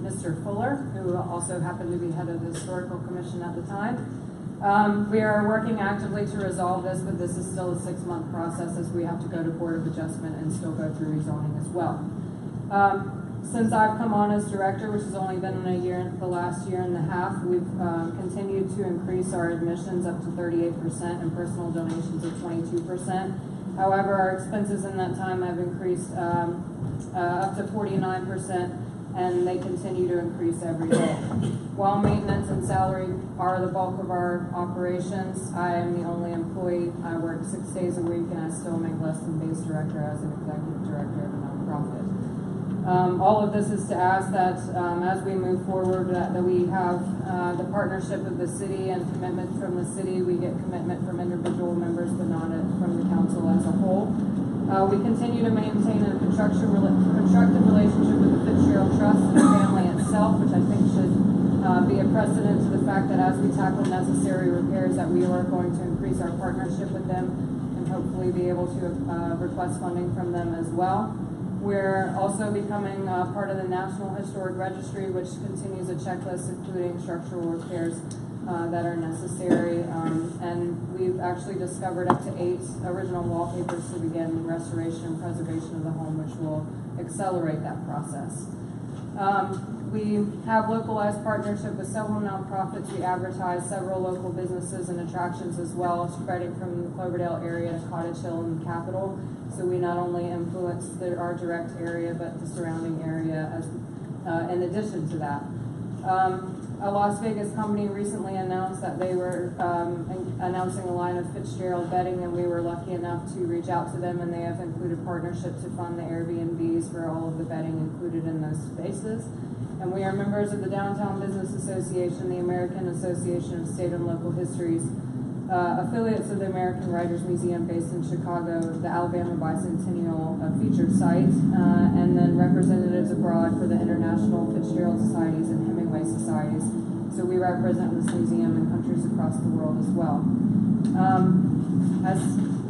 Mr. Fuller, who also happened to be head of the Historical Commission at the time. We are working actively to resolve this, but this is still a 6-month process as we have to go to Board of Adjustment and still go through rezoning as well. Since I've come on as director, which has only been in the last year and a half, we've continued to increase our admissions up to 38% and personal donations of 22%. However, our expenses in that time have increased up to 49%, and they continue to increase every day. While maintenance and salary are the bulk of our operations, I am the only employee. I work 6 days a week, and I still make less than base director as an executive director of a nonprofit. All of this is to ask that as we move forward, that we have the partnership of the city and commitment from the city. We get commitment from individual members, but not from the council as a whole. We continue to maintain a constructive relationship with the Fitzgerald Trust and the family itself, which I think should be a precedent to the fact that as we tackle necessary repairs, that we are going to increase our partnership with them and hopefully be able to request funding from them as well. We're also becoming part of the National Historic Registry, which continues a checklist including structural repairs that are necessary. And we've actually discovered up to 8 original wallpapers to begin restoration and preservation of the home, which will accelerate that process. We have localized partnership with several nonprofits. We advertise several local businesses and attractions as well, spreading from the Cloverdale area to Cottage Hill and the Capitol. So we not only influence our direct area, but the surrounding area as in addition to that. A Las Vegas company recently announced that they were announcing a line of Fitzgerald bedding, and we were lucky enough to reach out to them, and they have included partnership to fund the Airbnbs for all of the bedding included in those spaces. And we are members of the Downtown Business Association, the American Association of State and Local Histories, affiliates of the American Writers Museum based in Chicago, the Alabama Bicentennial Featured Site, and then representatives abroad for the International Fitzgerald Societies and Hemingway Societies. So we represent this museum in countries across the world as well.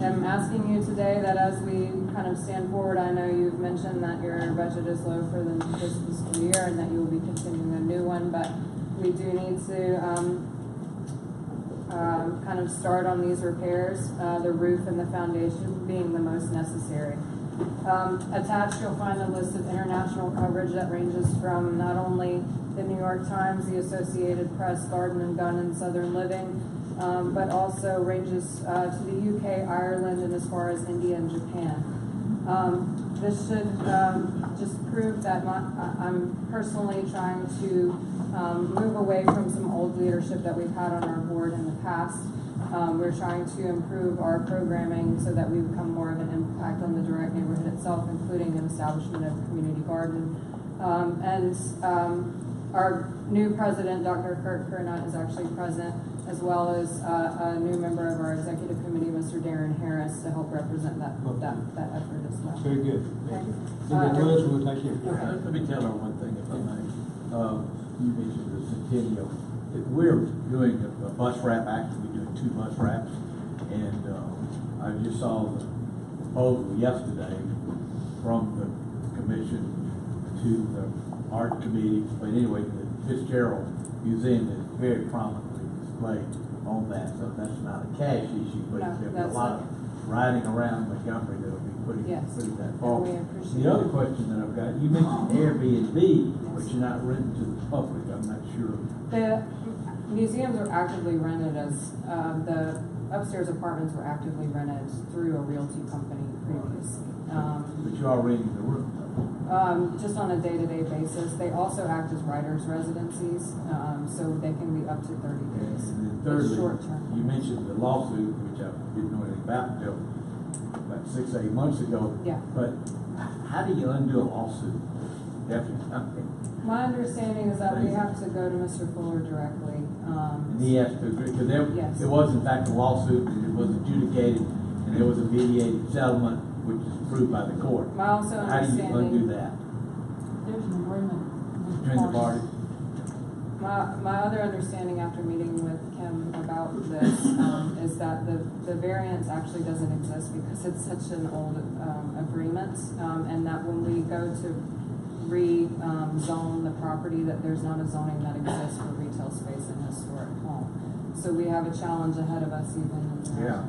I'm asking you today that as we kind of stand forward, I know you've mentioned that your budget is low for this fiscal year and that you will be continuing a new one, but we do need to kind of start on these repairs, the roof and the foundation being the most necessary. Attached, you'll find a list of international coverage that ranges from not only the New York Times, the Associated Press, Garden and Gun, and Southern Living, but also ranges to the UK, Ireland, and as far as India and Japan. This should just prove that I'm personally trying to move away from some old leadership that we've had on our board in the past. We're trying to improve our programming so that we become more of an impact on the direct neighborhood itself, including an establishment of a community garden. Our new president, Dr. Kurt Kernot, is actually present, as well as a new member of our executive committee, Mr. Darren Harris, to help represent that effort as well. Very good. Okay. We'll take care. Let me tell her one thing, if I may. You mentioned the Centennial. We're doing a bus wrap, actually doing 2 bus wraps, and I just saw the proposal yesterday from the commission to the art committee, but anyway, the Fitzgerald Museum is very prominently displayed on that, so that's not a cash issue, but there'll be a lot of riding around Montgomery that'll be putting that forward. The other question that I've got, you mentioned Airbnb, but you're not renting to the public. I'm not sure. The museums are actively rented as the upstairs apartments were actively rented through a realty company previously. But you are renting the room. Just on a day-to-day basis. They also act as writers' residencies, so they can be up to 30 days. And then thirdly, short term. you mentioned the lawsuit, which I didn't know anything about until about 6 or 8 months ago. Yeah. But how do you undo a lawsuit? Definitely. My understanding is that we have to go to Mr. Fuller directly. And he has to agree, because Yes. it was in fact a lawsuit, and it was adjudicated, and there was a mediated settlement, which is approved by the court. My also How do you undo that? There's an agreement Between the parties? My other understanding after meeting with Kim about this is that the variance actually doesn't exist because it's such an old agreement, and that when we go to re-zone the property, that there's not a zoning that exists for retail space in historic home. So we have a challenge ahead of us even in that. Yeah.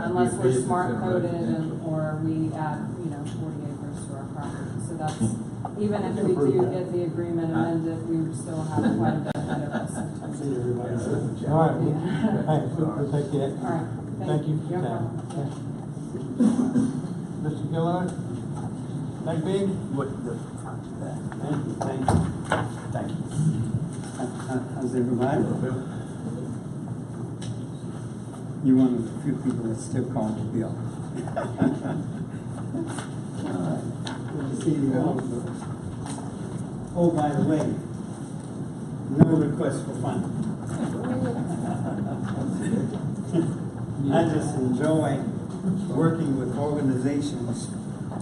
Unless we're Business smart and coded residential. or we add, 40 acres to our property. So that's, even if we do get the agreement amended, we would still have quite a bit ahead of us. See everybody. All right, thanks, we'll take that. All right. Thank you. No problem. Okay. Mr. Gillard? Thank you. What the, Thank you, thank you. thank you. How's everybody? You're one of the few people that still call me Bill. All right, good to see you all. Oh, by the way, no request for funding. I just enjoy working with organizations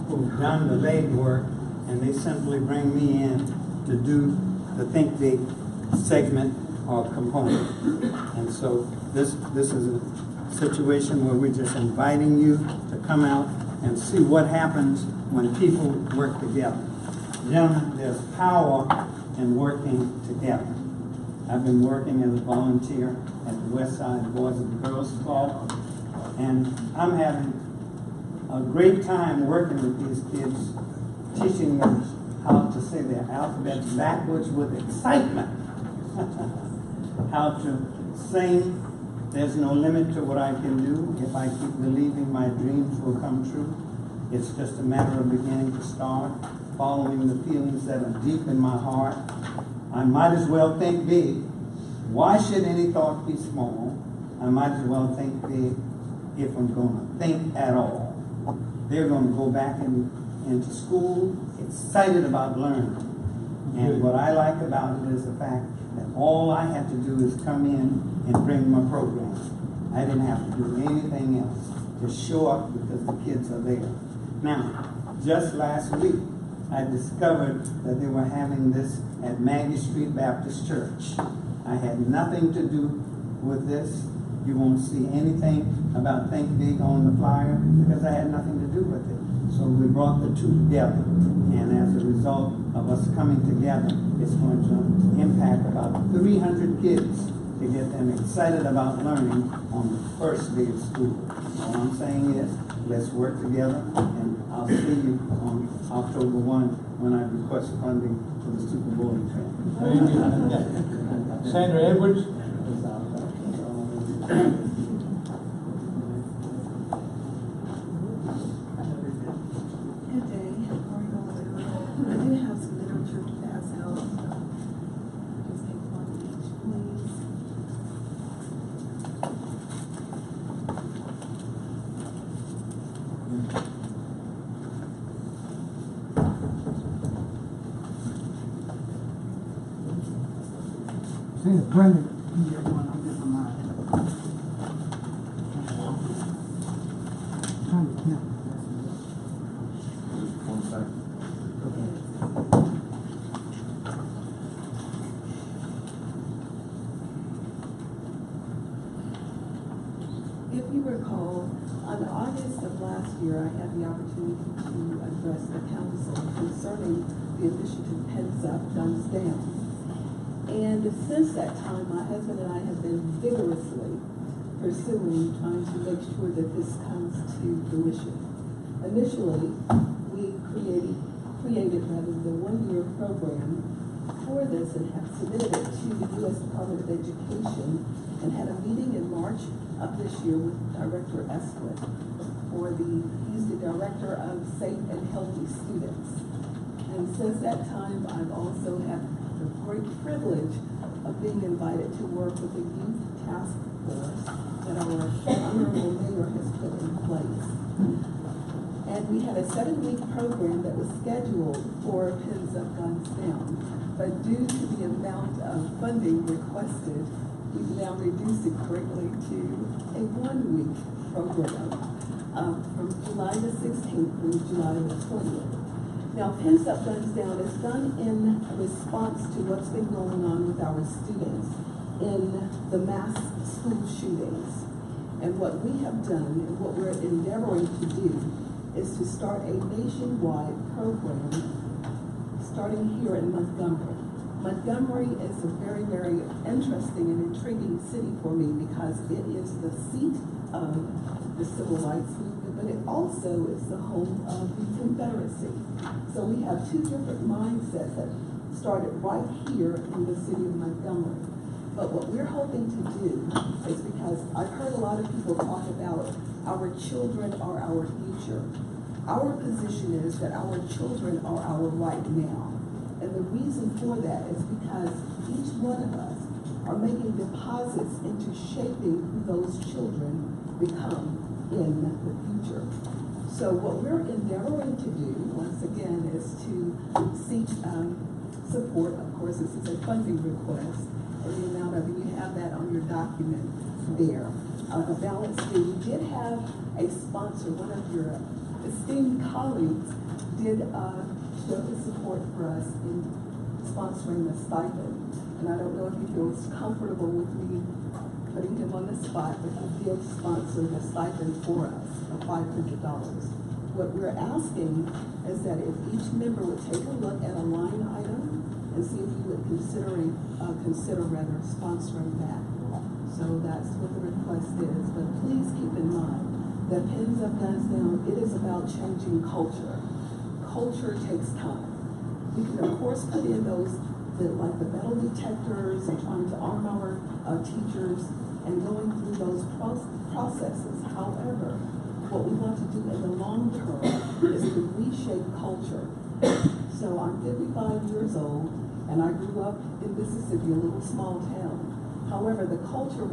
who've done the legwork, and they simply bring me in to do the Think Big segment or component. And so this is a situation where we're just inviting you to come out and see what happens when people work together. Gentlemen, there's power in working together. I've been working as a volunteer at the West Side Boys and Girls Club, and I'm having a great time working with these kids, teaching them how to say their alphabets backwards with excitement, how to sing. There's no limit to what I can do. If I keep believing, my dreams will come true. It's just a matter of beginning to start, following the feelings that are deep in my heart. I might as well think big. Why should any thought be small? I might as well think big if I'm going to think at all. They're going to go back into school excited about learning. And what I like about it is the fact that all I have to do is come in and bring my program. I didn't have to do anything else. Just show up because the kids are there. Now, just last week, I discovered that they were having this at Maggie Street Baptist Church. I had nothing to do with this. You won't see anything about Think Big on the flyer because I had nothing to do with it. So we brought the two together. And as a result of us coming together, it's going to impact about 300 kids to get them excited about learning on the first day of school. All I'm saying is, let's work together, and I'll see you on October 1 when I request funding for the Super Bowling trip. Sandra Edwards? Good day. How are you all doing? I do have some literature to pass out. Just take one each, please. See, Brendan, you get one, I'll get mine. Trying to count. One second. If you recall, on August of last year, I had the opportunity to address the council concerning the initiative Heads Up, Guns Down. And since that time, my husband and I have been vigorously pursuing, trying to make sure that this comes to fruition. Initially, we created the one-year program for this and have submitted it to the U.S. Department of Education and had a meeting in March of this year with Director Escliffe he's the Director of Safe and Healthy Students. And since that time, I've also had the great privilege of being invited to work with the youth task force that our honorable mayor has put in place. And we had a 7-week program that was scheduled for Pins Up, Guns Down. But due to the amount of funding requested, we've now reduced it greatly to a 1-week program from July the 16th through July the 20th. Now, Pins Up, Guns Down is done in response to what's been going on with our students in the mass school shootings. And what we have done and what we're endeavoring to do is to start a nationwide program starting here in Montgomery. Montgomery is a very, very interesting and intriguing city for me because it is the seat of the civil rights movement, but it also is the home of the Confederacy. So we have two different mindsets that started right here in the city of Montgomery. But what we're hoping to do is, because I've heard a lot of people talk about our children are our future. Our position is that our children are our right now. And the reason for that is because each one of us are making deposits into shaping who those children become in the future. So what we're endeavoring to do, once again, is to seek support. Of course, this is a funding request, and the amount of it, you have that on your document there. A balance due. We did have a sponsor, one of your esteemed colleagues did show his support for us in sponsoring the stipend. And I don't know if he feels comfortable with me putting him on the spot, but he did sponsor the stipend for us of $500. What we're asking is that if each member would take a look at a line item and see if you would consider sponsoring that. So that's what the request is. But please keep in mind that Pens Up, Guns Down, it is about changing culture. Culture takes time. We can of course put in those, like the metal detectors and trying to arm our teachers and going through those processes. However, what we want to do in the long term is to reshape culture. So I'm 55 years old, and I grew up in Mississippi, a little small town. However, the culture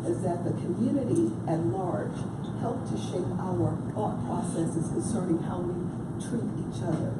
is that the community at large helped to shape our thought processes concerning how we treat each other.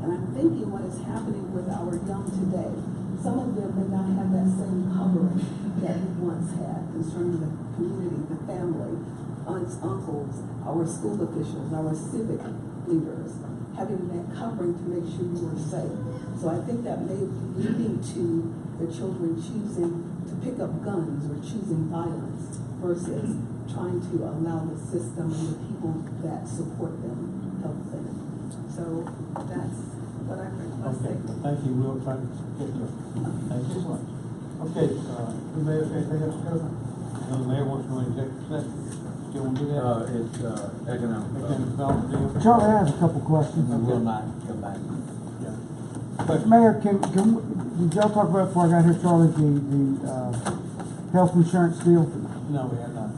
And I'm thinking what is happening with our young today. Some of them may not have that same covering that we once had concerning the community, the family, aunts, uncles, our school officials, our civic leaders, having that covering to make sure you are safe. So I think that may be leading to the children choosing to pick up guns or choosing violence versus trying to allow the system and the people that support them help them. So that's what I requested. Okay, thank you. We'll try to get to it. Thank you so much. Okay, anybody else got anything else to cover? No, the mayor wants to go into executive session. Still want to do that? It's economic. Economic development deal. Charlie has a couple questions. We will not come back. Yeah. Mayor, did y'all talk about before I got here, Charlie, the health insurance deal? No, we have not.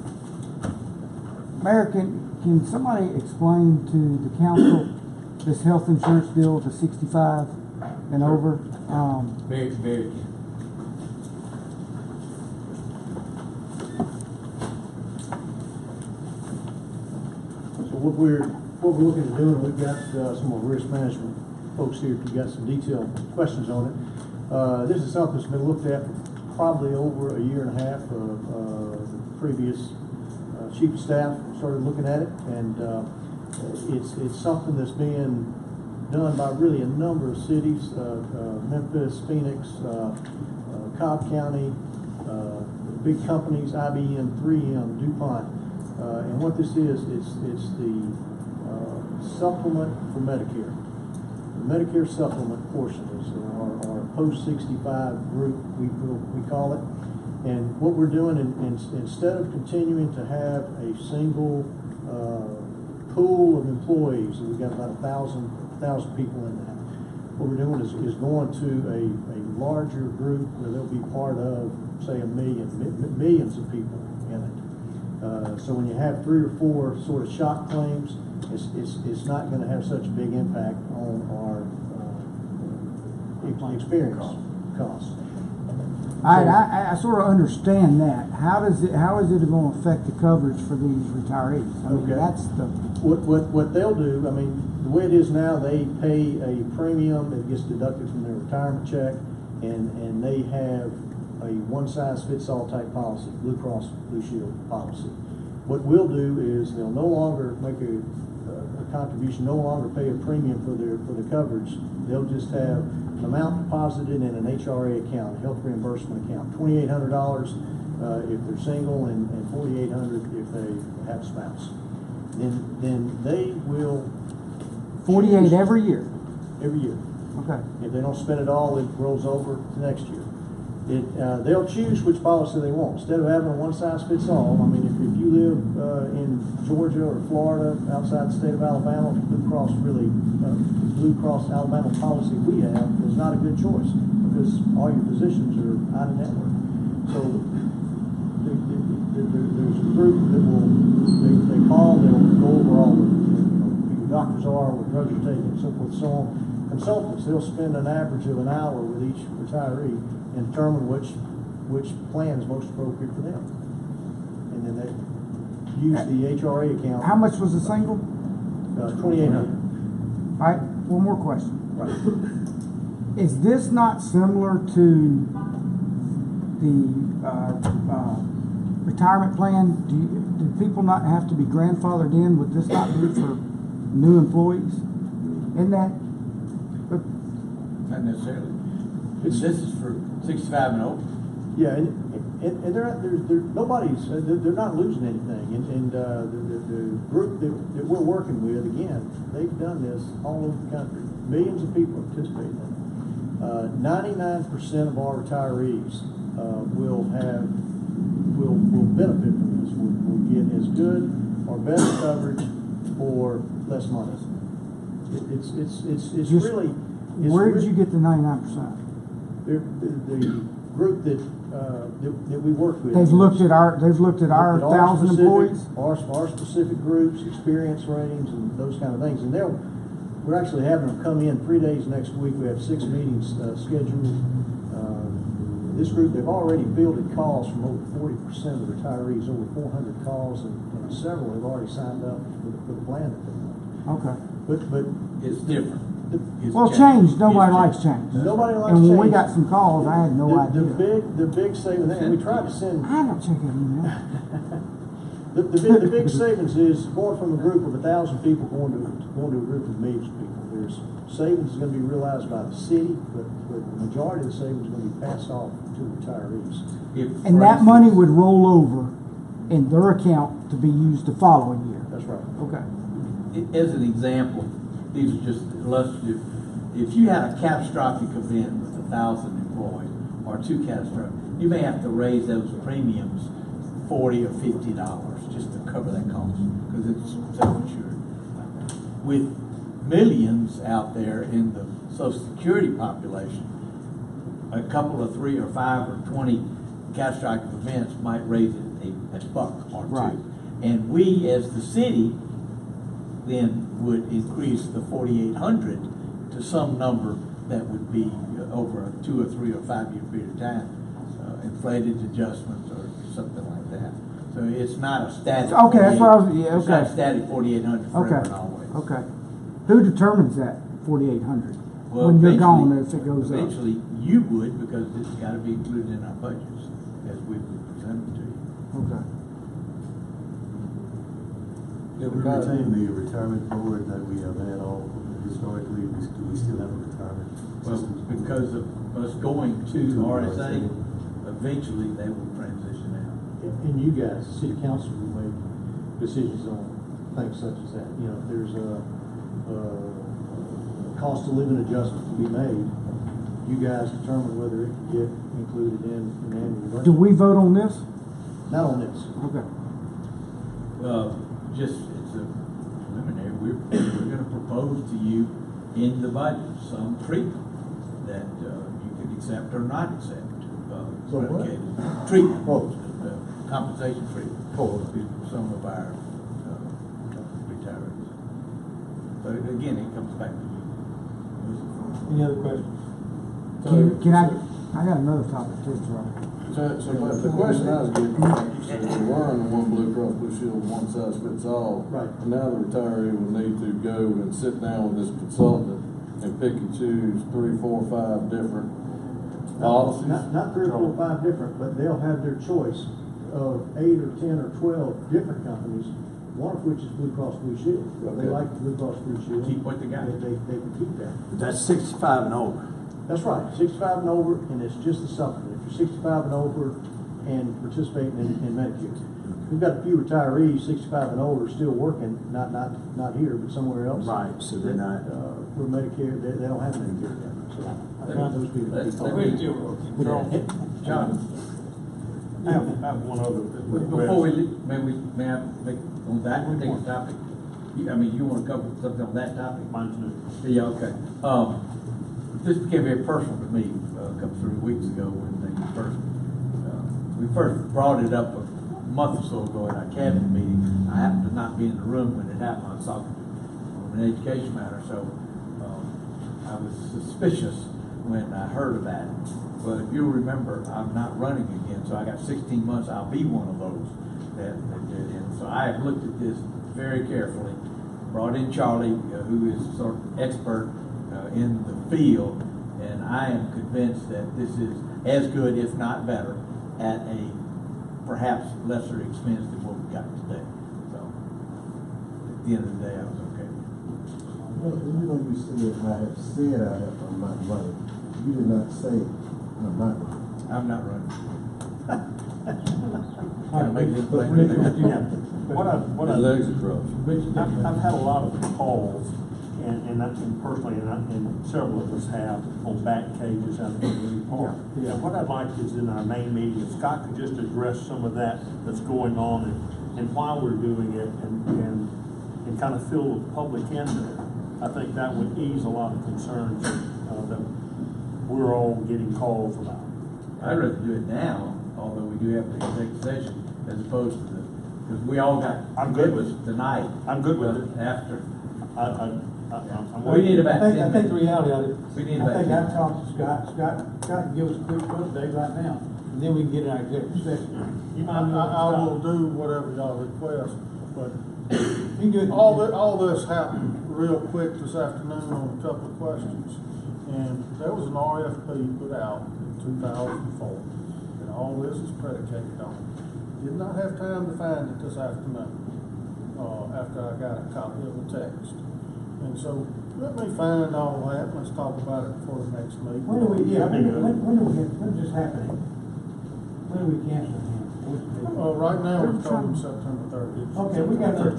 Mayor, can somebody explain to the council this health insurance deal to 65 and over? Very. So what we're looking at doing, we've got some more risk management folks here if you've got some detailed questions on it. This is something that's been looked at for probably over a year and a half. The previous chief of staff started looking at it, and it's something that's being done by really a number of cities, Memphis, Phoenix, Cobb County, big companies, IBM, 3M, DuPont. And what this is, it's the supplement for Medicare. The Medicare supplement portion is our post-65 group, we call it. And what we're doing, instead of continuing to have a single pool of employees, we've got about 1,000 people in that. What we're doing is going to a larger group where they'll be part of, say, millions of people in it. So when you have 3 or 4 sort of shock claims, it's not going to have such a big impact on our experience costs. I sort of understand that. How is it going to affect the coverage for these retirees? I mean, Okay. That's the what they'll do. I mean, the way it is now, they pay a premium that gets deducted from their retirement check, and they have a one-size-fits-all type policy, Blue Cross Blue Shield policy. What we'll do is they'll no longer make a contribution, no longer pay a premium for the coverage. They'll just have an amount deposited in an HRA account, a health reimbursement account, $2,800 if they're single, and $4,800 if they have a spouse. Then they will 48 every year. Every year. Okay. If they don't spend it all, it rolls over to next year. They'll choose which policy they want. Instead of having a one-size-fits-all, I mean, if you live in Georgia or Florida, outside the state of Alabama, Blue Cross Alabama policy we have is not a good choice because all your physicians are out of network. So there's a group that they call, they'll go over all the, who your doctors are, what drugs you're taking, and so forth, so on. Consultants, they'll spend an average of an hour with each retiree and determine which plan is most appropriate for them. And then they use the HRA account. How much was the single? $2,800. All right, one more question. Right. Is this not similar to the retirement plan? Do people not have to be grandfathered in? Would this not be for new employees? Isn't that? Not necessarily. This is for 65 and over. Yeah, and they're not losing anything. And the group that we're working with, again, they've done this all over the country. Millions of people are participating in it. 99% of our retirees will benefit from this. Will get as good or better coverage for less money. It's really. Where did you get the 99%? The group that we work with. They've looked at our 1,000 employees. Our specific groups, experience ratings, and those kind of things. And we're actually having them come in 3 days next week. We have 6 meetings scheduled. This group, they've already fielded calls from over 40% of the retirees, over 400 calls, and several have already signed up for the plan that they want. Okay. But it's different. Change. Nobody likes change. Nobody likes change. And when we change. got some calls, I had no idea. The big savings, and we tried to send. I don't check it email. The big savings is going from a group of 1,000 people going to a group of millions of people. There's savings is going to be realized by the city, but the majority of the savings is going to be passed off to retirees. And that money would roll over in their account to be used the following year. That's right. Okay. As an example, these are just illustrative. If you had a catastrophic event with 1,000 employees or 2 catastrophic, you may have to raise those premiums $40 or $50 just to cover that cost because it's self-insured. With millions out there in the Social Security population, a couple of 3 or 5 or 20 catastrophic events might raise it a buck or two. Right. And we, as the city, then would increase the 4,800 to some number that would be over a 2 or 3 or 5 year period of time, inflated adjustments or something like that. So it's not a static. Okay, that's what I was. Yeah, okay. It's not a static 4,800 forever and always. Okay. Who determines that 4,800? Well, when you're gone, if it goes eventually you would, because it's got to be included in our budgets as we would present them to you. Okay. We retain the retirement board that we have had all historically. Do we still have a retirement Well, system? because of us going to RSA, eventually they will transition out. And you guys, the city council, will make decisions on things such as that. You know, if there's a cost of living adjustment to be made, you guys determine whether it can get included in an annual budget. Do we vote on this? Not on this. Okay. Just, it's a preliminary, we're going to propose to you in the budget some treatment that you can accept or not accept. So what? Treatment, compensation treatment for some of our retirees. But again, it comes back to you. Any other questions? Can I got another topic too, Charlie. So the question I was getting, you said we're on the one Blue Cross Blue Shield, one size fits all. Right. And now the retiree will need to go and sit down with this consultant and pick and choose 3, 4, 5 different policies. Not 3 or 4 or 5 different, but they'll have their choice of 8 or 10 or 12 different companies, one of which is Blue Cross Blue Shield. If they like the Blue Cross Blue Shield, keep what they got. They can keep that. But that's 65 and over. That's right, 65 and over, and it's just a supplement. If you're 65 and over, and participating in Medicare. We've got a few retirees, 65 and older, still working, not here, but somewhere else. Right, so they're not. For Medicare, they don't have Medicare yet, so I found those people. John, I have one other request. before we leave, may I make, on that particular topic? You wanna cover something on that topic? Mine too. Yeah, okay. This became very personal to me a couple, 3 weeks ago when we first brought it up a month or so ago at our cabinet meeting. I happened to not be in the room when it happened. I was talking on an education matter, so I was suspicious when I heard about it. But if you'll remember, I'm not running again, so I got 16 months. I'll be one of those that did it. So I have looked at this very carefully. Brought in Charlie, who is sort of expert in the field, and I am convinced that this is as good, if not better, at a perhaps lesser expense than what we got today. So at the end of the day, I was okay. Well, you said I have said I'm not running. You did not say I'm not running. I'm not running. Can I make this plain? His legs are crossed. I've had a lot of calls, and personally, and several of us have, on back cages out in Montgomery Park. Yeah. What I'd like is in our main meeting, if Scott could just address some of that that's going on and why we're doing it, and kind of fill the public in there. I think that would ease a lot of concerns that we're all getting calls about. I'd rather do it now, although we do have the executive session, as opposed to because we all got. I'm good with it tonight. I'm good with it. After. We need about 10 I think the reality of it, We need I about think 10 I've talked to Scott can give us a quick update right now, and then we can get in our executive session. I will do whatever y'all request, but You do it. all this happened real quick this afternoon on a couple of questions. And there was an RFP put out in 2004, and all this is predicated on. Did not have time to find it this afternoon, after I got a copy of the text. And so, let me find all that, let's talk about it before the next meeting. When do this happening? When do we cancel him? Right now, we're talking September 30th. Okay, we got the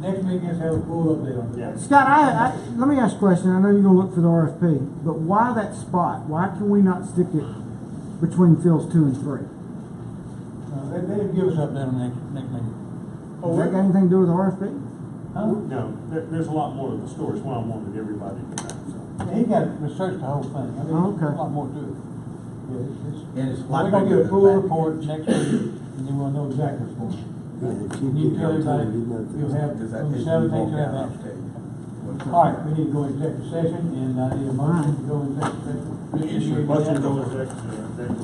next meeting, let's have a full update on that. Scott, let me ask a question. I know you're gonna look for the RFP, but why that spot? Why can we not stick it between fields 2 and 3? They'll give us update on the next meeting. Does that got anything to do with the RFP? No, there's a lot more to the story. It's what I wanted everybody to know. So. Yeah, he got to research the whole thing. I mean, Okay. there's a lot more to it. And it's We're gonna get a full report next week, and then we'll know exactly what's going on. And you tell everybody, you'll have, from the 17th, you'll have that. All right, we need to go into executive session, and I need a motion to go into executive session. Motion to go into executive session.